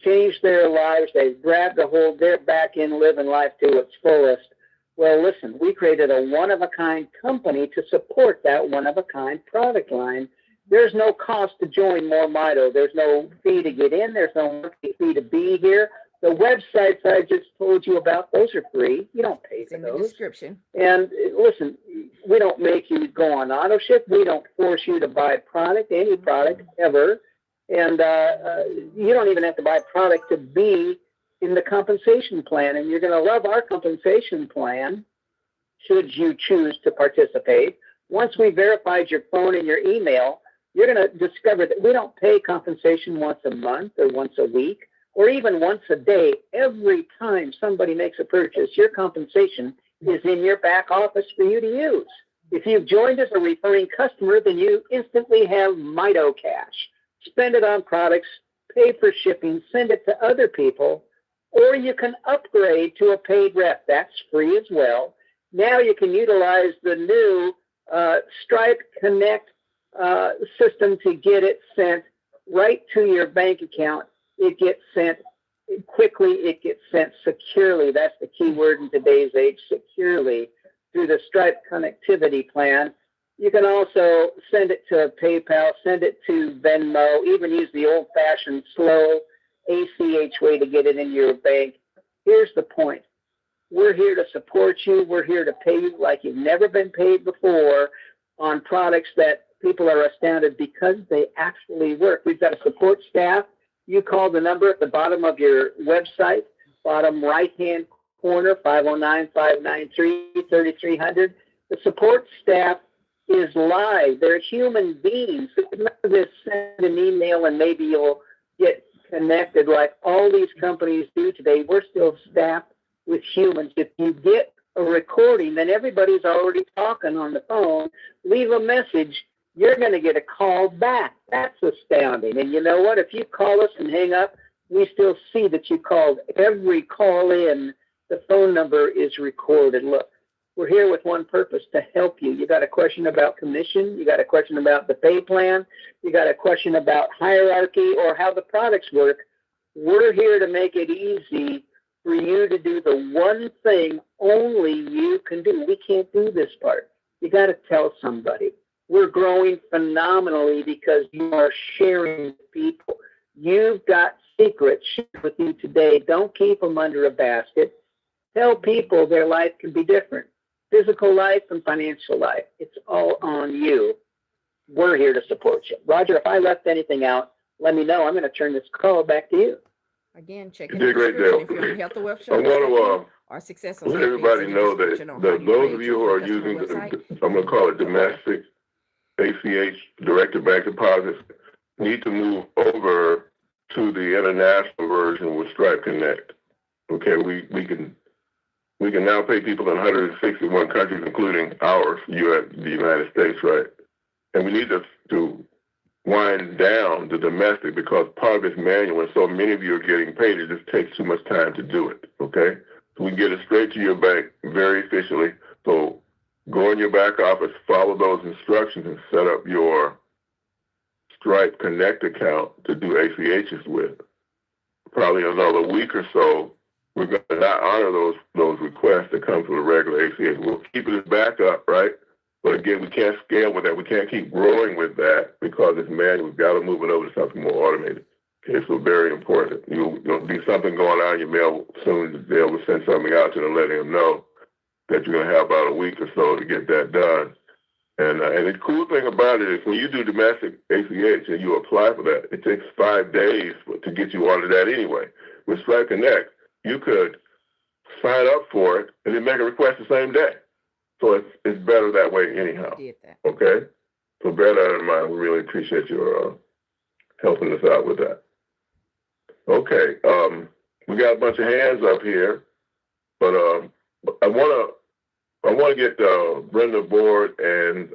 Changed their lives. They've grabbed a hold. They're back in living life to its fullest. Well, listen, we created a one-of-a-kind company to support that one-of-a-kind product line. There's no cost to join MoreMito. There's no fee to get in. There's no fee to be here. The websites I just told you about, those are free. You don't pay for those. In the description. And listen, we don't make you go on auto ship. We don't force you to buy product, any product ever. And you don't even have to buy product to be in the compensation plan. And you're going to love our compensation plan should you choose to participate. Once we verified your phone and your email, you're going to discover that we don't pay compensation once a month or once a week or even once a day. Every time somebody makes a purchase, your compensation is in your back office for you to use. If you've joined as a referring customer, then you instantly have Mito Cash. Spend it on products, pay for shipping, send it to other people, or you can upgrade to a paid rep. That's free as well. Now you can utilize the new Stripe Connect system to get it sent right to your bank account. It gets sent quickly. It gets sent securely. That's the key word in today's age, securely, through the Stripe connectivity plan. You can also send it to PayPal, send it to Venmo, even use the old-fashioned slow ACH way to get it in your bank. Here's the point. We're here to support you. We're here to pay you like you've never been paid before on products that people are astounded because they actually work. We've got a support staff. You call the number at the bottom of your website, bottom right-hand corner, 509-593-3300. The support staff is live. They're human beings. None of this send an email and maybe you'll get connected like all these companies do today. We're still staffed with humans. If you get a recording, then everybody's already talking on the phone. Leave a message. You're going to get a call back. That's astounding. And you know what? If you call us and hang up, we still see that you called. Every call in, the phone number is recorded. Look, we're here with one purpose, to help you. You got a question about commission. You got a question about the pay plan. You got a question about hierarchy or how the products work. We're here to make it easy for you to do the one thing only you can do. We can't do this part. You got to tell somebody. We're growing phenomenally because you are sharing with people. You've got secrets with you today. Don't keep them under a basket. Tell people their life can be different. Physical life and financial life. It's all on you. we're here to support you. Roger, if I left anything out, let me know. I'm going to turn this call back to you. Again, check You in the did a great description job. if you're on Health or Wealth I Show. want Or Success to on let Stephanie is everybody in the know description that, on how you those create of you your who are free customer using, website. I'm going to call it domestic ACH, directed bank deposits, need to move over to the international version with Stripe Connect. Okay, we can now pay people in 161 countries, including ours, the United States, right? And we need to wind down the domestic because part of it's manual, and so many of you are getting paid. It just takes too much time to do it. Okay, so we can get it straight to your bank very efficiently. So go in your back office, follow those instructions, and set up your Stripe Connect account to do ACHs with. Probably another week or so, we're going to not honor those requests that come from the regular ACH. We'll keep it as backup, right? But again, we can't scale with that. We can't keep growing with that because it's manual. We've got to move it over to something more automated. Okay, so very important. You'll be something going on in your mail soon. They'll send something out to them, letting them know that you're going to have about a week or so to get that done. And the cool thing about it is when you do domestic ACH and you apply for that, it takes 5 days to get you onto that anyway. With Stripe Connect, you could sign up for it and then make a request the same day. So it's better that way anyhow. Did that. Okay? So bear that in mind. We really appreciate your helping us out with that. Okay. We got a bunch of hands up here, but I want to get Brenda Board and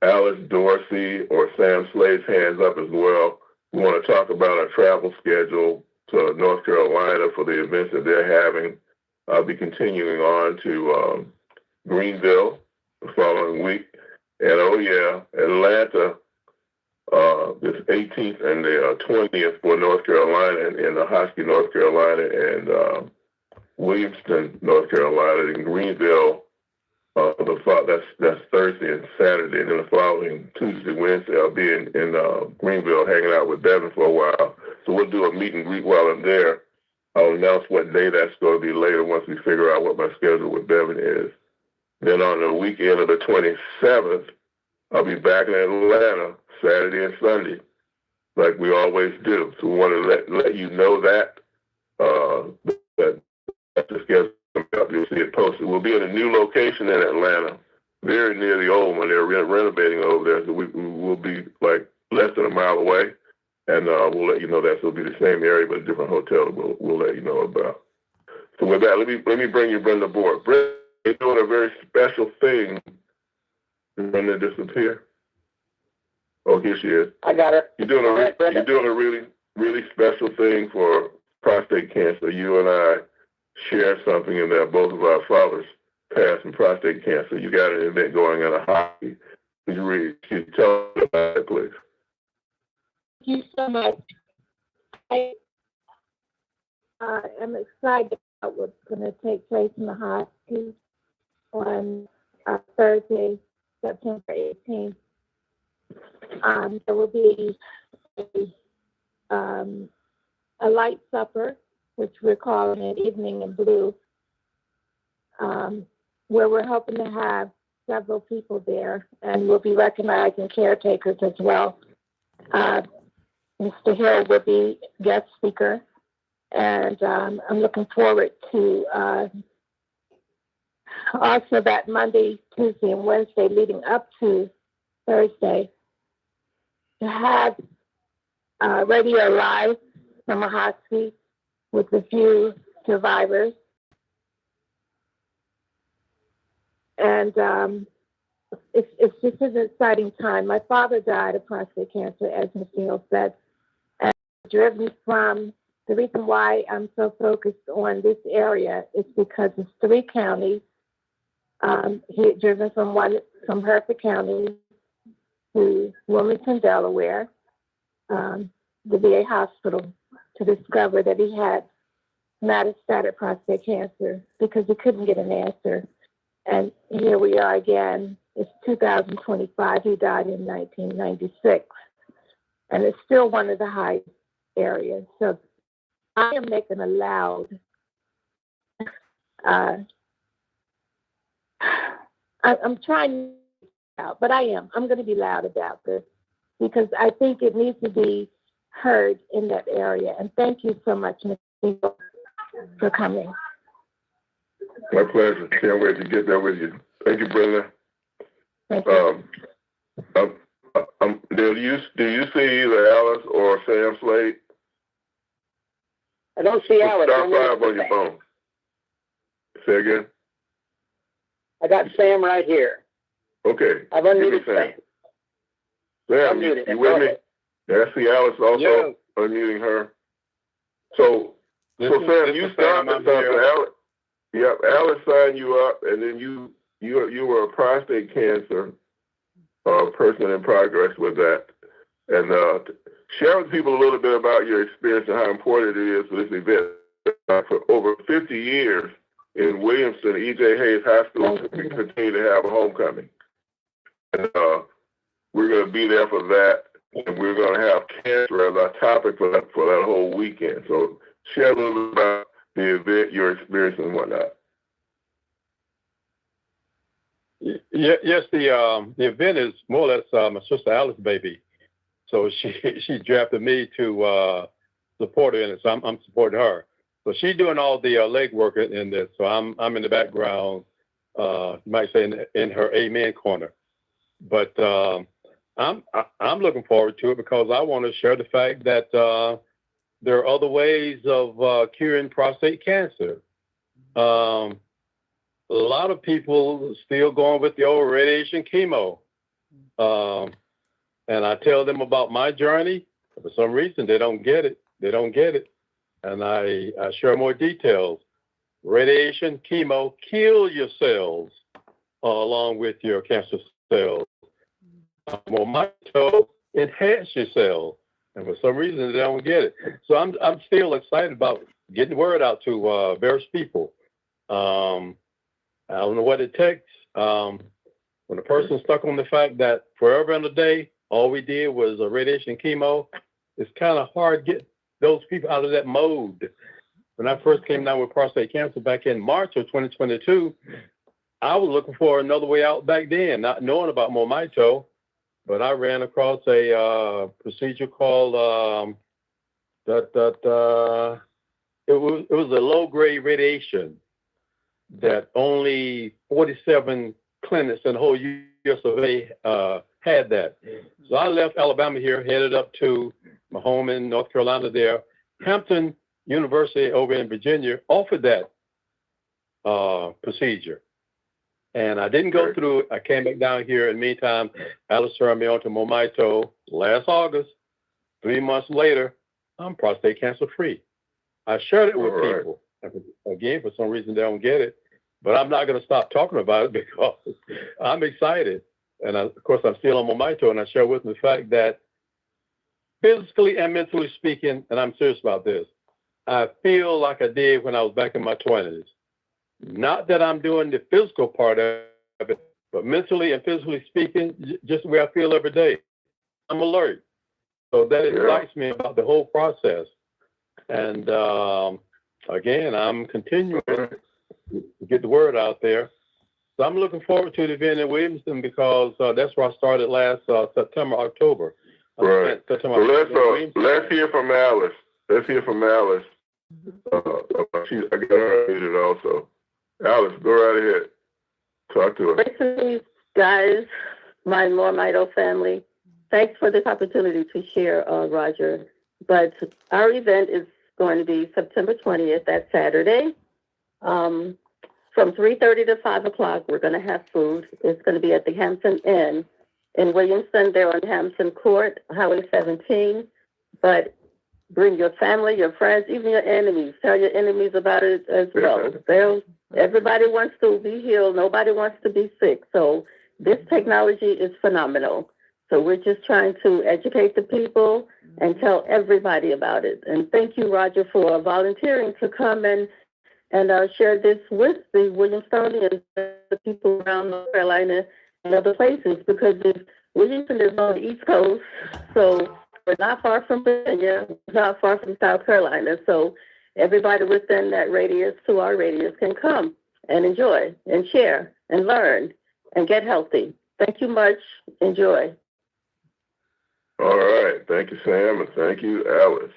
Alice Dorsey or Sam Slade's hands up as well. We want to talk about our travel schedule to North Carolina for the events that they're having. I'll be continuing on to Greenville the following week. And, oh, yeah, Atlanta, this 18th and the 20th for North Carolina, and in Hosky, North Carolina, and Williamston, North Carolina, and Greenville. That's Thursday and Saturday. And then the following Tuesday, Wednesday, I'll be in Greenville hanging out with Devin for a while. So we'll do a meet and greet while I'm there. I'll announce what day that's going to be later once we figure out what my schedule with Devin is. Then on the weekend of the 27th, I'll be back in Atlanta Saturday and Sunday, like we always do. So we want to let you know that that's the schedule. You'll see it posted. We'll be in a new location in Atlanta, very near the old one. They're renovating over there, so we will be like less than a mile away. And we'll let you know that. So it'll be the same area, but a different hotel we'll let you know about. So with that, let me bring you Brenda Board. Brenda, you're doing a very special thing. Did Brenda disappear? Oh, here she is. I got her. You're doing a really, really special thing for prostate cancer. You and I share something in that both of our fathers passed from prostate cancer. You got an event going on a hockey. Could you tell us about it, please? Thank you so much. I am excited about what's going to take place in the hospital on Thursday, September 18th. There will be a light supper, which we're calling an Evening in Blue, where we're hoping to have several people there, and we'll be recognizing caretakers as well. Mr. Hill will be guest speaker, and I'm looking forward to also that Monday, Tuesday, and Wednesday leading up to Thursday to have radio live from a hospital with a few survivors. And it's just an exciting time. My father died of prostate cancer, as Mr. Hill said, and driven from the reason why I'm so focused on this area is because it's 3 counties. He driven from Hertford County to Wilmington, Delaware, the VA hospital, to discover that he had metastatic prostate cancer because he couldn't get an answer. And here we are again. It's 2025. He died in 1996. And it's still one of the highest areas. So I am making a loud, I'm trying but I am. I'm going to be loud about this because I think it needs to be heard in that area. And thank you so much, Ms. Steele, for coming. My pleasure. Can't wait to get there with you. Thank you, Brenda. Thank you. Do you see either Alice or Sam Slade? I don't see Alice. Star 5 on your phone. Say again? I got Sam right here. Okay. I've unmuted Sam. Sam, you with me? Yeah, I see Alice also unmuting her. So Sam, you started something. Alice, Alice signed you up, and then you were a prostate cancer person in progress with that. And share with people a little bit about your experience and how important it is for this event. For over 50 years in Williamston, E.J. Hayes High School, we continue to have a homecoming. And we're going to be there for that, and we're going to have cancer as our topic for that whole weekend. So share a little bit about the event, your experience, and whatnot. Yes, the event is more or less my sister Alice's baby. So she drafted me to support her in it. So I'm supporting her. So she's doing all the legwork in this. So I'm in the background, you might say in her amen corner. But I'm looking forward to it because I want to share the fact that there are other ways of curing prostate cancer. A lot of people still going with the old radiation chemo. And I tell them about my journey. For some reason, they don't get it. And I share more details. Radiation chemo kill your cells along with your cancer cells. MoreMito enhance your cells. And for some reason, they don't get it. So I'm still excited about getting the word out to various people. I don't know what it takes. When a person's stuck on the fact that forever and a day, all we did was a radiation chemo, it's kind of hard to get those people out of that mode. When I first came down with prostate cancer back in March of 2022, I was looking for another way out back then, not knowing about MoreMito, but I ran across a procedure called, it was a low-grade radiation that only 47 clinics in the whole US of A had that. So I left Alabama here, headed up to my home in North Carolina there. Hampton University over in Virginia offered that procedure. And I didn't go through it. I came back down here. In the meantime, Alice turned me on to MoreMito last August. 3 months later, I'm prostate cancer free. I shared it with people. Again, for some reason, they don't get it. But I'm not going to stop talking about it because I'm excited. And of course, I'm still on MoreMito, and I share with them the fact that physically and mentally speaking, and I'm serious about this, I feel like I did when I was back in my 20s. Not that I'm doing the physical part of it, but mentally and physically speaking, just the way I feel every day. I'm alert. So that excites me about the whole process. And again, I'm continuing to get the word out there. So I'm looking forward to the event in Williamston because that's where I started last September, October. Right. So let's hear from Alice. Let's hear from Alice. I got her muted also. Alice, go right ahead. Talk to her. Great guys, my MoreMito family. Thanks for this opportunity to share, Roger. But our event is going to be September 20th, that's Saturday. From 3:30 to 5 o'clock, we're going to have food. It's going to be at the Hampton Inn in Williamston. They're on Hampton Court, Highway 17. But bring your family, your friends, even your enemies. Tell your enemies about it as well. Everybody wants to be healed. Nobody wants to be sick. So this technology is phenomenal. So we're just trying to educate the people and tell everybody about it. And thank you, Roger, for volunteering to come and share this with the Williamstonians, the people around North Carolina and other places, because Williamston is on the East Coast, so we're not far from Virginia, not far from South Carolina. So everybody within that radius, 2 hour radius, can come and enjoy and share and learn and get healthy. Thank you much. Enjoy. All right. Thank you, Sam, and thank you, Alice.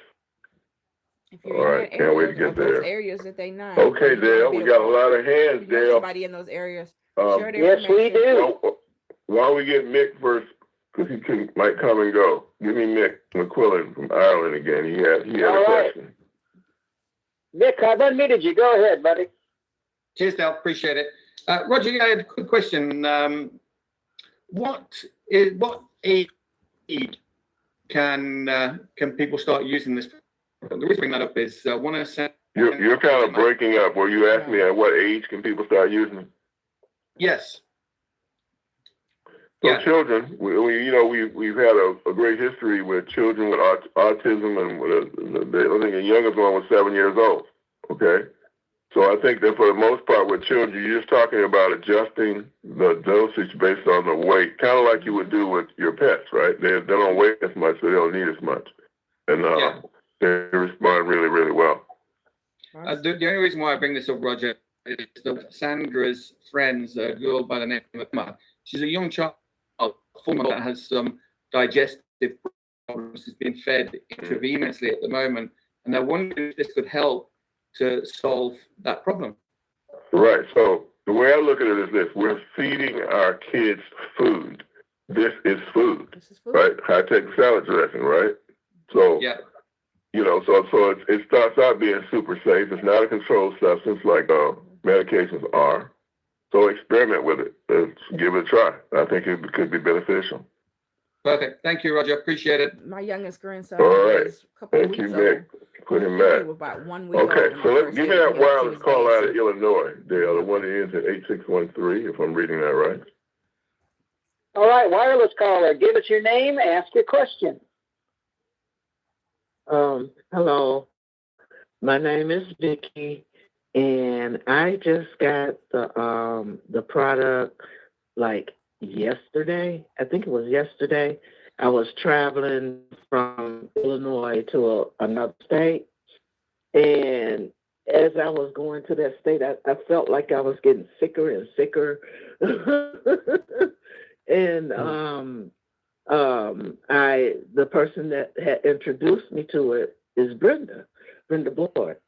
If you're All in right. that Can't wait area to or get those there. areas that they not. Okay, Dale, we got a lot of hands, If you know Dale. somebody in those areas, share their Yes, we information. do. Why don't we get Mick first, because he might come and go. Give me Mick McQuillan from Ireland again. He had All a right. question. Nick, I unmuted you. Go ahead, buddy. Cheers, Dale. Appreciate it. Roger, I had a quick question. What age can people start using this? The reason I bring that up is one of the You're kind of breaking up. Where you asked me at what age can people start using it? Yes. So children, we've had a great history with children with autism, and I think the youngest one was 7 years old. Okay, so I think that for the most part with children, you're just talking about adjusting the dosage based on the weight, kind of like you would do with your pets, right? They don't weigh as much, so they don't need as much, and they respond really, really well. The only reason why I bring this up, Roger, is that Sandra's friends, a girl by the name of Emma, she's a young child, that has some digestive problems, is being fed intravenously at the moment, and I wonder if this could help to solve that problem. Right. So the way I look at it is this: we're feeding our kids food. This is food, right? High-tech salad dressing, right? So, so it starts out being super safe. It's not a controlled substance like medications are. So experiment with it. Give it a try. I think it could be beneficial. Perfect. Thank you, Roger. Appreciate it. My youngest grandson is a couple of Thank weeks you, Nick. old. Put him back. He was about 1 week old. Okay, so give me that wireless call out of it. Illinois, Dale, the one that ends in 8613, if I'm reading that right. All right, wireless caller, give us your name, ask your question. Hello. My name is Vicky, and I just got the product like yesterday. I think it was yesterday. I was traveling from Illinois to another state, and as I was going to that state, I felt like I was getting sicker and sicker. And the person that had introduced me to it is Brenda Boyd.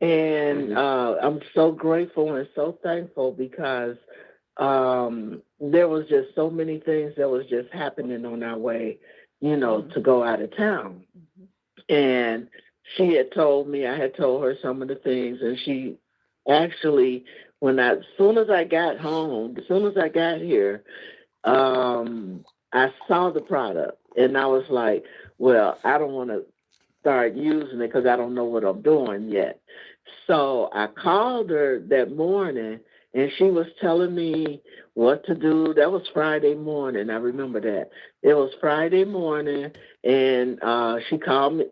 And I'm so grateful and so thankful because there was just so many things that was just happening on our way, to go out of town. And she had told me, I had told her some of the things, and she actually, as soon as I got here, I saw the product, and I was like, well, I don't want to start using it because I don't know what I'm doing yet. So I called her that morning, and she was telling me what to do. That was Friday morning. I remember that. It was Friday morning, and she called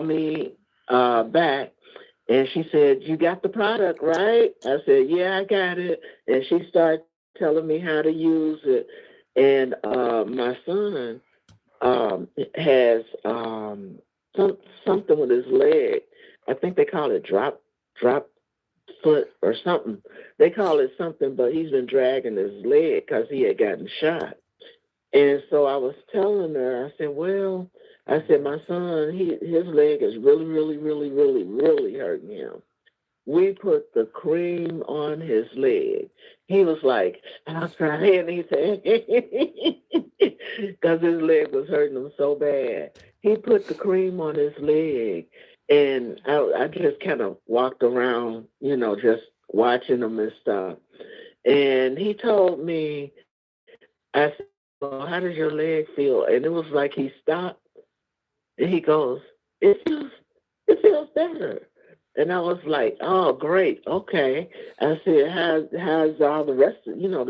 me back, and she said, "You got the product, right?" I said, "Yeah, I got it." And she started telling me how to use it. And my son has something with his leg. I think they call it drop foot or something. They call it something, but he's been dragging his leg because he had gotten shot. And so I was telling her, I said, my son, his leg is really, really, really, really, really hurting him. We put the cream on his leg. He was like, I'll try it. And he said, because his leg was hurting him so bad. He put the cream on his leg. And I just kind of walked around, just watching him and stuff. And he told me, I said, well, how does your leg feel? And it was like he stopped. And he goes, it feels better. And I was like, oh, great, okay. I said, how's all the rest of your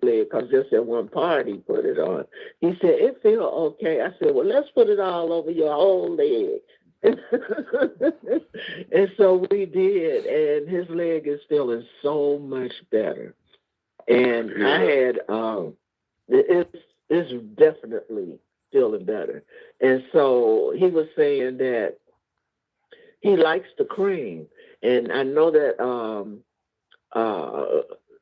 leg? Because just at one part he put it on. He said, it feels okay. I said, well, let's put it all over your whole leg. And so we did, and his leg is feeling so much better. And I had, it's definitely feeling better. And so he was saying that he likes the cream. And I know that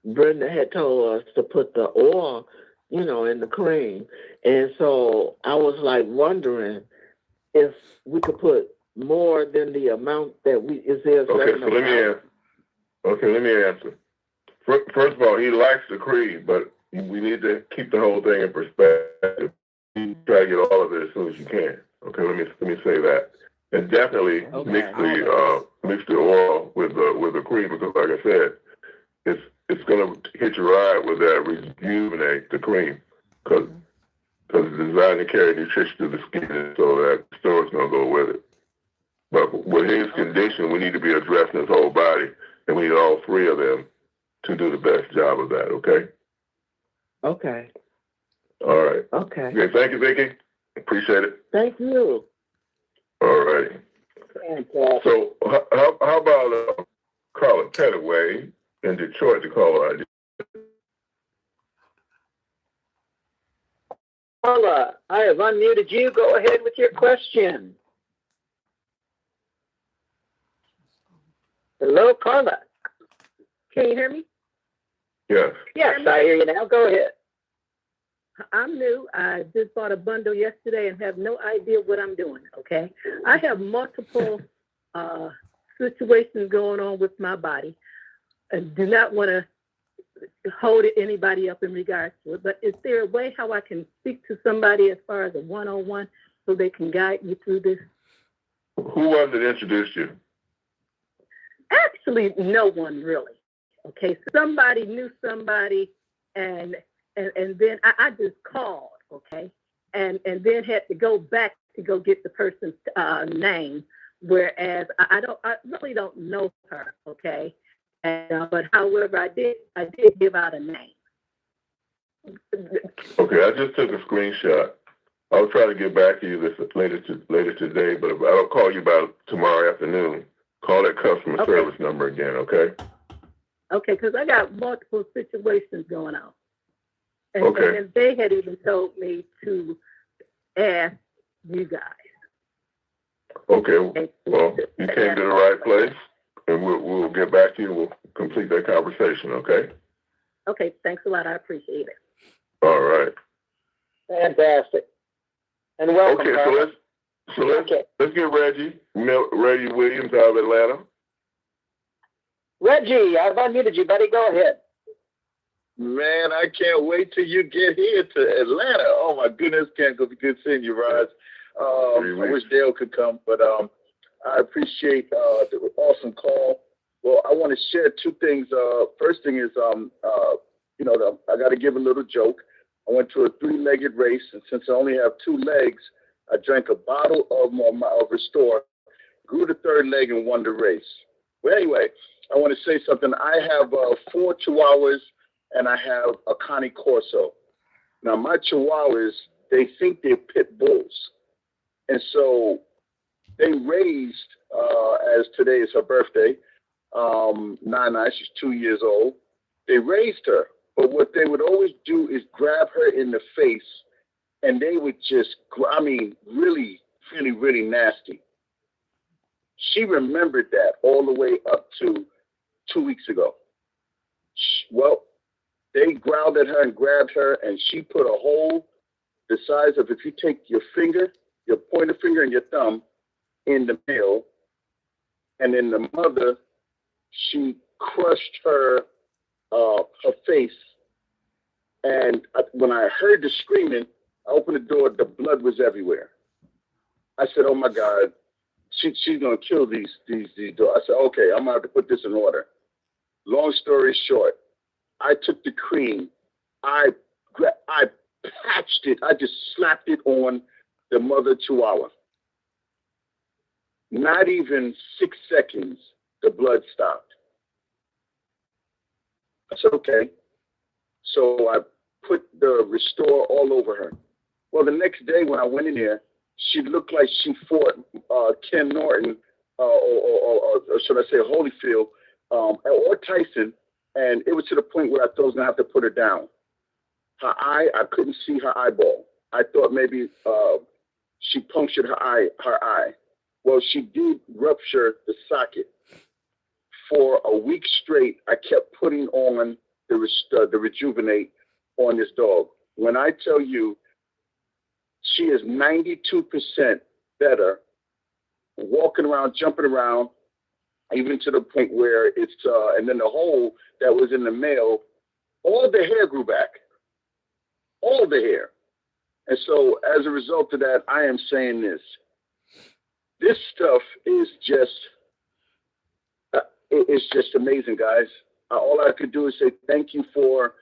Brenda had told us to put the oil you know, in the cream. And so I was like wondering if we could put more than the amount that is there a certain amount? Let me answer. First of all, he likes the cream, but we need to keep the whole thing in perspective. You try to get all of it as soon as you can. Okay, let me say that. And definitely mix the oil with the cream, because like I said, it's gonna hit your eye with that rejuvenate the cream, because it's designed to carry nutrition to the skin, so that storage gonna go with it. But with his condition, we need to be addressing his whole body, and we need all three of them to do the best job of that. Okay. Okay. All right. Okay. Okay. Thank you, Vicki. Appreciate it. Thank you. All righty. So how about Carla Petaway in Detroit, the caller ID? Carla, I have unmuted you. Go ahead with your question. Hello, Carla. Can you hear me? Yes. Yes, I hear you now. Go ahead. I'm new. I just bought a bundle yesterday and have no idea what I'm doing, okay? I have multiple situations going on with my body and do not want to hold anybody up in regards to it, but is there a way how I can speak to somebody as far as a one-on-one so they can guide me through this? Who was it that introduced you? Actually, no one really. Okay, somebody knew somebody, and then I just called, okay, and then had to go back to go get the person's name, whereas I really don't know her, okay, and but however I did give out a name. Okay, I just took a screenshot. I'll try to get back to you later today, but if I don't call you about tomorrow afternoon, call that customer service number again, okay? Okay, because I got multiple situations going on. And, okay. And they had even told me to ask you guys. Okay, well, you came to the right place, and we'll get back to you. We'll complete that conversation, okay? Okay, thanks a lot. I appreciate it. All right. Fantastic. And welcome, okay, Carla. So let's get Reggie Williams out of Atlanta. Reggie, I've unmuted you, buddy. Go ahead. Man, I can't wait till you get here to Atlanta. Oh my goodness, can't go be good seeing you, Raj. I wish Dale could come, but I appreciate the awesome call. Well, I want to share two things. First thing is, I got to give a little joke. I went to a 3-legged race, and since I only have 2 legs, I drank a bottle of Restore, grew the 3rd leg, and won the race. Well, anyway, I want to say something. I have 4 Chihuahuas, and I have a Cane Corso. Now, my Chihuahuas, they think they're pit bulls. And so they raised, as today is her birthday, Nana, she's 2 years old. They raised her. But what they would always do is grab her in the face, and they would just, really, really, really nasty. She remembered that all the way up to 2 weeks ago. Well, they growled at her and grabbed her, and she put a hole the size of, if you take your finger, your pointer finger and your thumb in the male, and then the mother, she crushed her face. And when I heard the screaming, I opened the door, the blood was everywhere. I said, oh my God, she's gonna kill these dogs. I said, okay, I'm gonna have to put this in order. Long story short, I took the cream, I patched it, I just slapped it on the mother Chihuahua. Not even 6 seconds, the blood stopped. I said, okay. So I put the Restore all over her. Well, the next day when I went in there, she looked like she fought Ken Norton, or should I say Holyfield, or Tyson, and it was to the point where I thought I was going to have to put her down. Her eye, I couldn't see her eyeball. I thought maybe she punctured her eye. Well, she did rupture the socket. For a week straight, I kept putting on the Rejuvenate on this dog. when I tell you she is 92% better, walking around, jumping around, even to the point where it's, and then the hole that was in the male, all the hair grew back. All the hair. And so as a result of that, I am saying this. This stuff is just, it's just amazing, guys. All I could do is say thank you for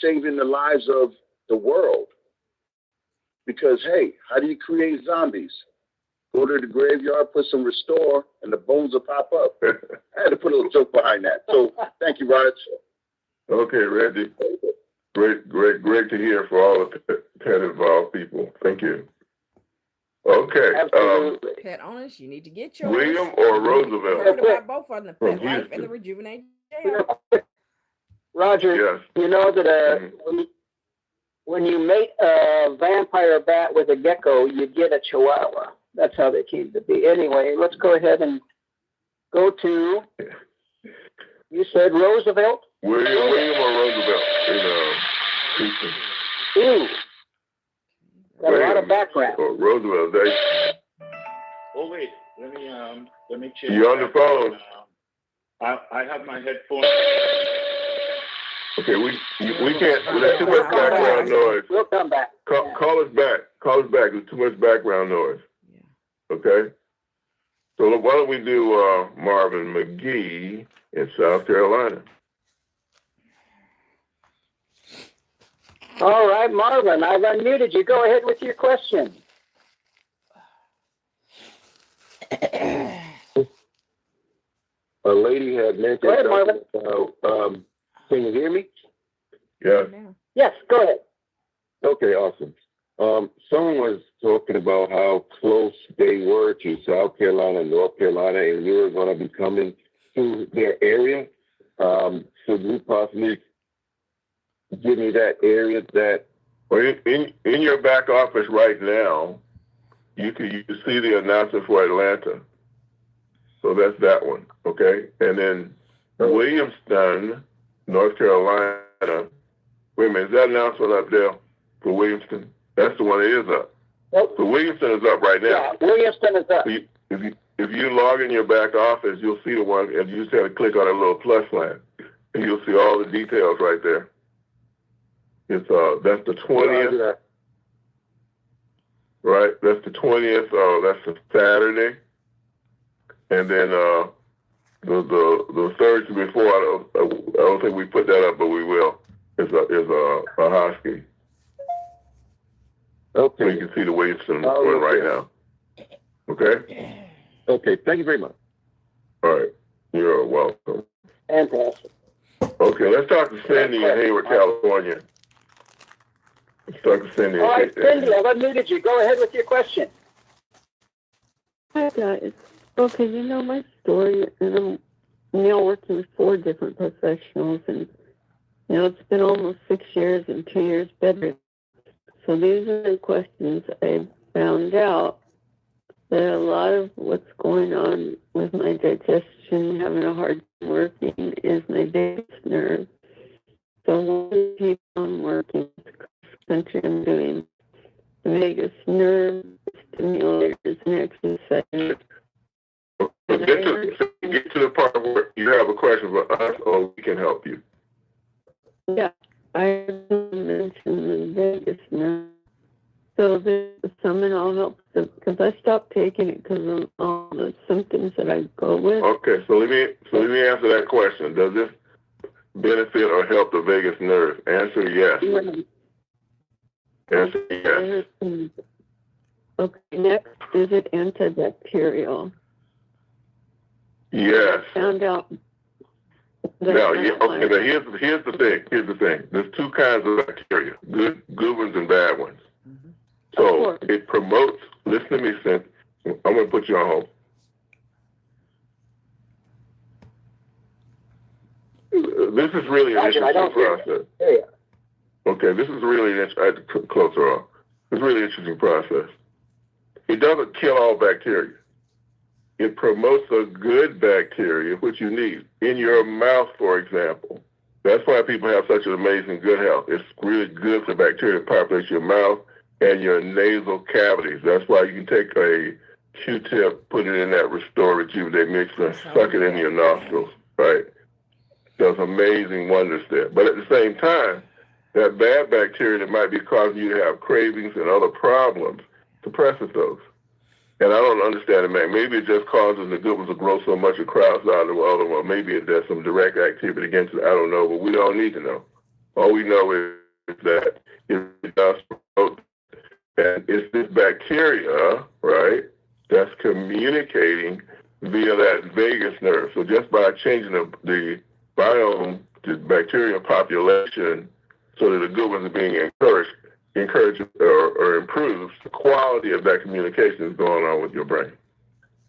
saving the lives of the world. Because, hey, how do you create zombies? Go to the graveyard, put some Restore, and the bones will pop up. I had to put a little joke behind that. So thank you, Raj. Okay, Reggie. Great to hear for all the pet involved people. Thank you. Okay. Pet owners, you need to get yours. William or Roosevelt? Heard about both of them, the From Petlife Houston. and the Rejuvenate Gel. Roger, Yes. you know that when you mate a vampire bat with a gecko, you get a chihuahua. That's how they came to be. Anyway, let's go ahead and go to, you said Roosevelt? William or Roosevelt in Houston? Ooh. Got a lot of background. Or Roosevelt, Oh wait, let me change. You on the phone? I have my headphones. Okay, we can't. There's too much background noise. We'll come back. Call us back. Call us back. There's too much background noise. Okay. So why don't we do Marvin McGee in South Carolina? All right, Marvin, I've unmuted you. Go ahead with your question. A lady had mentioned Go ahead, Marvin. about, can you hear me? Yeah. Yes, go ahead. Okay, awesome. Someone was talking about how close they were to South Carolina, North Carolina, and you were going to be coming to their area. Should you possibly give me that area that... Well, in your back office right now, you see the announcer for Atlanta. So that's that one, okay? And then Williamston, North Carolina. Wait a minute, is that announcement up there for Williamston? That's the one that is up. Nope. So Williamston is up right now. Yeah, Williamston is up. If you log in your back office, you'll see the one, and you just have to click on a little plus sign, and you'll see all the details right there. It's that's the 20th, right? That's the 20th. That's a Saturday, and then the Thursday before. I don't think we put that up, but we will. Is a husky. Okay. So you can see the Williamston one right now. Okay. Okay. Thank you very much. All right. You're welcome. Fantastic. Okay. Let's talk to Cindy in Hayward, California. Let's talk to Cindy. All right, Cindy, I've unmuted you. Go ahead with your question. Hi, guys. Okay, you know my story, and I'm now working with 4 different professionals, and it's been almost 6 years and 2 years better. So these are the questions I found out that a lot of what's going on with my digestion, having a hard time working, is my vagus nerve. So one of the people I'm working with across the country, I'm doing vagus nerve stimulators and exercises. Get to the part where you have a question for us, or we can help you. Yeah, I mentioned the vagus nerve. So there's some and all help because I stopped taking it because of all the symptoms that I go with. Okay, so let me answer that question. Does this benefit or help the vagus nerve? Answer yes. Answer yes. Okay, next, is it antibacterial? Yes. I found out. Now, okay. Now here's the thing. Here's the thing. There's 2 kinds of bacteria: good ones and bad ones. So it promotes. Listen to me, Cynthia. I'm going to put you on hold. This is really an interesting process. Okay, this is really I had to close her off. It's a really interesting process. It doesn't kill all bacteria. It promotes a good bacteria, which you need. In your mouth, for example, That's why people have such an amazing good health. It's really good for bacteria to populate your mouth and your nasal cavities. That's why you can take a Q-tip, put it in that Restore Rejuvenate mixture, and suck it in your nostrils, right? Does amazing wonders there. But at the same time, that bad bacteria that might be causing you to have cravings and other problems suppresses those. And I don't understand it, man. Maybe it just causes the good ones to grow so much it crowds out the other one. Maybe it does some direct activity against it. I don't know, but we don't need to know. All we know is that it does promote, and it's this bacteria, right, that's communicating via that vagus nerve. So just by changing the biome, the bacterial population, so that the good ones are being encouraged or improves, the quality of that communication is going on with your brain.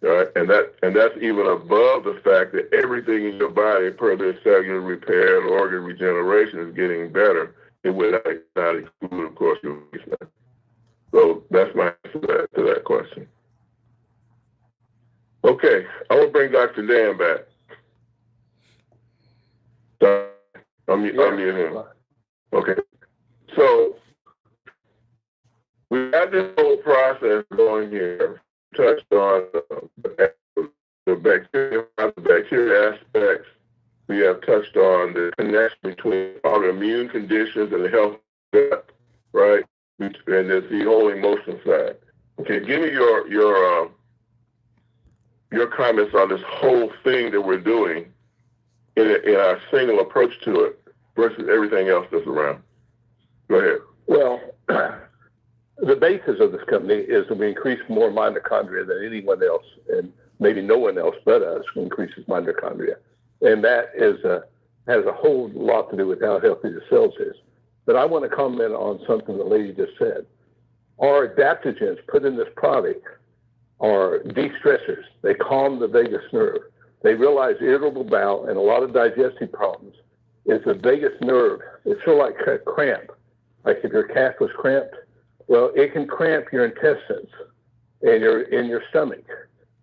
All right? And that's even above the fact that everything in your body, per their cellular repair and organ regeneration, is getting better. It would not include, of course, your waistline. So that's my answer to that question. Okay, I will bring Dr. Dan back. I'm him. Okay. So we got this whole process going here. Touched on the bacteria aspects. We have touched on the connection between autoimmune conditions and the health of the gut, right? And there's the whole emotional side. Okay, give me your comments on this whole thing that we're doing in our single approach to it versus everything else that's around. Go ahead. Well, the basis of this company is that we increase more mitochondria than anyone else, and maybe no one else but us increases mitochondria. And that has a whole lot to do with how healthy the cells is. But I want to comment on something the lady just said. Our adaptogens put in this product are de-stressors. They calm the vagus nerve. They realize irritable bowel and a lot of digestive problems is the vagus nerve. It's sort of like a cramp. Like if your calf was cramped, well, it can cramp your intestines and in your stomach,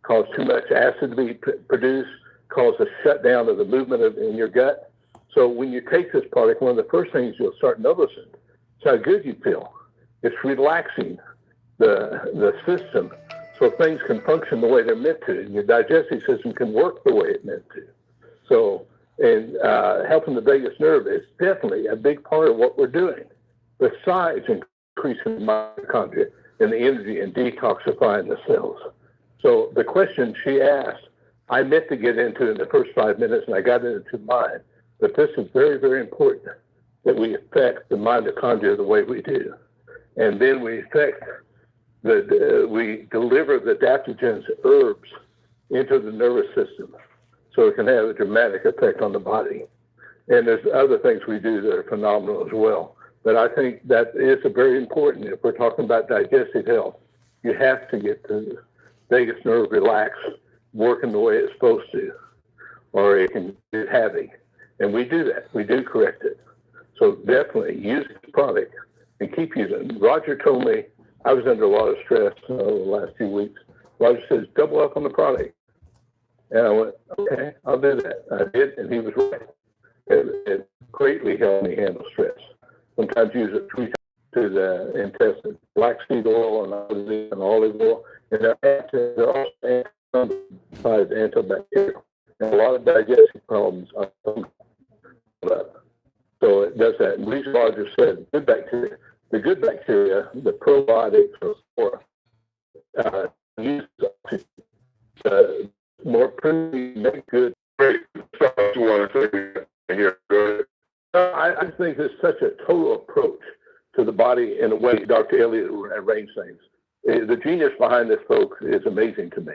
cause too much acid to be produced, cause a shutdown of the movement in your gut. So when you take this product, one of the first things you'll start noticing is how good you feel. It's relaxing the system so things can function the way they're meant to, and your digestive system can work the way it's meant to. So, and helping the vagus nerve is definitely a big part of what we're doing, besides increasing mitochondria and the energy and detoxifying the cells. So the question she asked, I meant to get into in the first 5 minutes, and I got into mine, but this is very, very important, that we affect the mitochondria the way we do. And then we affect we deliver the adaptogens, herbs, into the nervous system so it can have a dramatic effect on the body. And there's other things we do that are phenomenal as well. But I think that is very important. If we're talking about digestive health, you have to get the vagus nerve relaxed, working the way it's supposed to, or it can get heavy. And we do that. We do correct it. So definitely use the product and keep using it. Roger told me I was under a lot of stress over the last few weeks. Roger says, double up on the product. And I went, okay, I'll do that. I did, and he was right. It greatly helped me handle stress. Sometimes use it 3 times to the intestine. Black seed oil and olive oil. And they're also antibacterial. And a lot of digestive problems are up. So it does that. And Lisa Rogers said, good bacteria. The good bacteria, the probiotics or flora, use more pretty, make good. Great. So you want to say here? Go ahead. I think it's such a total approach to the body in a way Dr. Elliott arranged things. The genius behind this, folks, is amazing to me.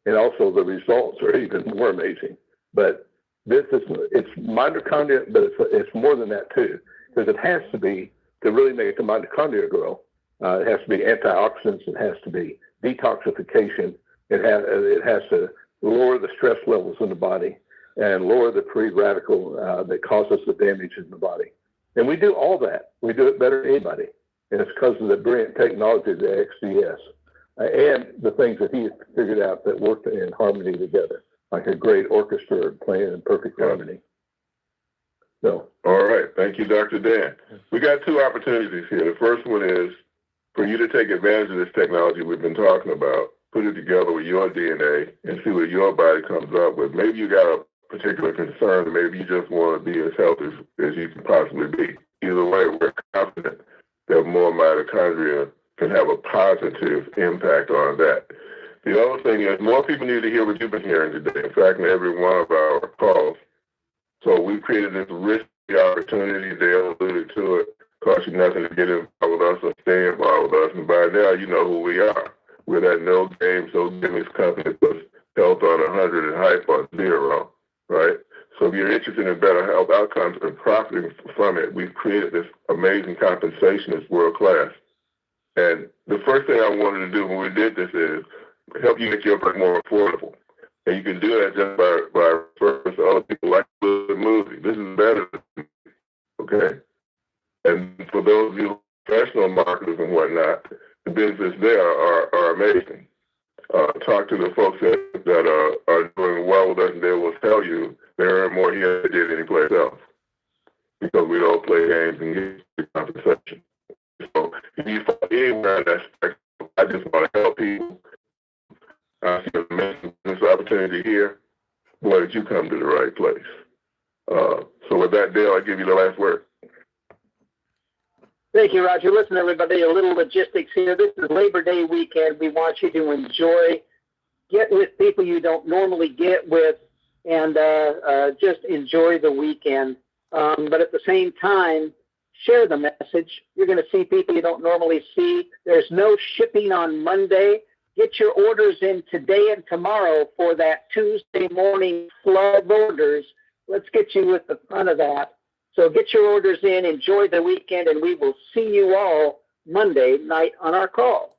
And also the results are even more amazing. But it's mitochondria, but it's more than that too, because it has to be, to really make the mitochondria grow, it has to be antioxidants, it has to be detoxification, it has to lower the stress levels in the body and lower the free radical that causes the damage in the body. And we do all that. We do it better than anybody. And it's because of the brilliant technology of the XDS and the things that he figured out that worked in harmony together, like a great orchestra playing in perfect harmony. So, all right. Thank you, Dr. Dan. We got two opportunities here. The first one is for you to take advantage of this technology we've been talking about, put it together with your DNA and see what your body comes up with. Maybe you got a particular concern, maybe you just want to be as healthy as you can possibly be. Either way, we're confident that more mitochondria can have a positive impact on that. The other thing is more people need to hear what you've been hearing today. In fact, in every one of our calls. So we've created this risky opportunity. Dale alluded to it. Cost you nothing to get involved with us or stay involved with us. And by now, you know who we are. We're that no game, so gimmicks company that puts health on 100 and hype on 0, right? So if you're interested in better health outcomes and profiting from it, we've created this amazing compensation that's world-class. And the first thing I wanted to do when we did this is help you make your product more affordable. And you can do that just by referring to other people like the movie. This is better, okay? And for those of you professional marketers and whatnot, the benefits there are amazing. Talk to the folks that are doing well with us, and they will tell you they earn more here than they did anyplace else because we don't play games and get compensation. So if you fall anywhere in that spectrum, I just want to help people. I see an amazing business opportunity here. Boy, did you come to the right place. So with that, Dale, I give you the last word. Thank you, Roger. Listen, everybody, a little logistics here. This is Labor Day weekend. We want you to enjoy, get with people you don't normally get with, and just enjoy the weekend. But at the same time, share the message. You're going to see people you don't normally see. There's no shipping on Monday. Get your orders in today and tomorrow for that Tuesday morning flood of orders. Let's get you with the front of that. So get your orders in, enjoy the weekend, and we will see you all Monday night on our call.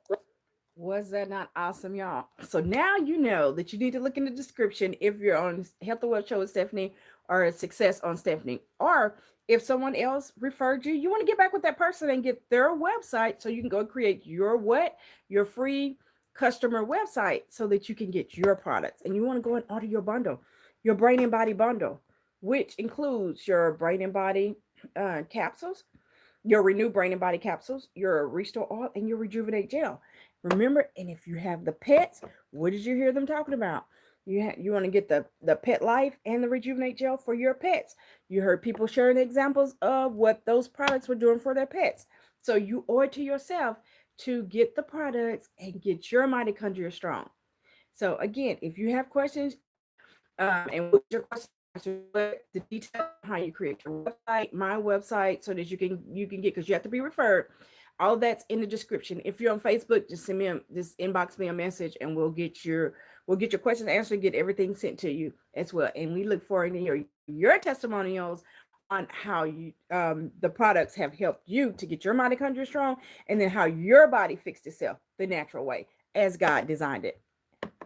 Was that not awesome, y'all? So now you know that you need to look in the description if you're on Health and Wealth Show with Stephanie or Success on Stephanie. Or if someone else referred you, you want to get back with that person and get their website so you can go create your free customer website so that you can get your products. And you want to go and order your bundle, your brain and body bundle, which includes your brain and body capsules, your Renew brain and body capsules, your Restore Oil, and your Rejuvenate Gel. Remember, and if you have the pets, what did you hear them talking about? You want to get the Petlife and the Rejuvenate Gel for your pets. You heard people sharing examples of what those products were doing for their pets. So you owe it to yourself to get the products and get your mitochondria strong. So again, if you have questions, and what your questions, the details, how you create your website, my website, so that you can get, because you have to be referred. All that's in the description. If you're on Facebook, just inbox me a message, and we'll get your questions answered and get everything sent to you as well. And we look forward to hear your testimonials on how you the products have helped you to get your mitochondria strong, and then how your body fixed itself the natural way as God designed it.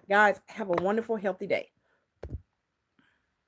Guys, have a wonderful, healthy day.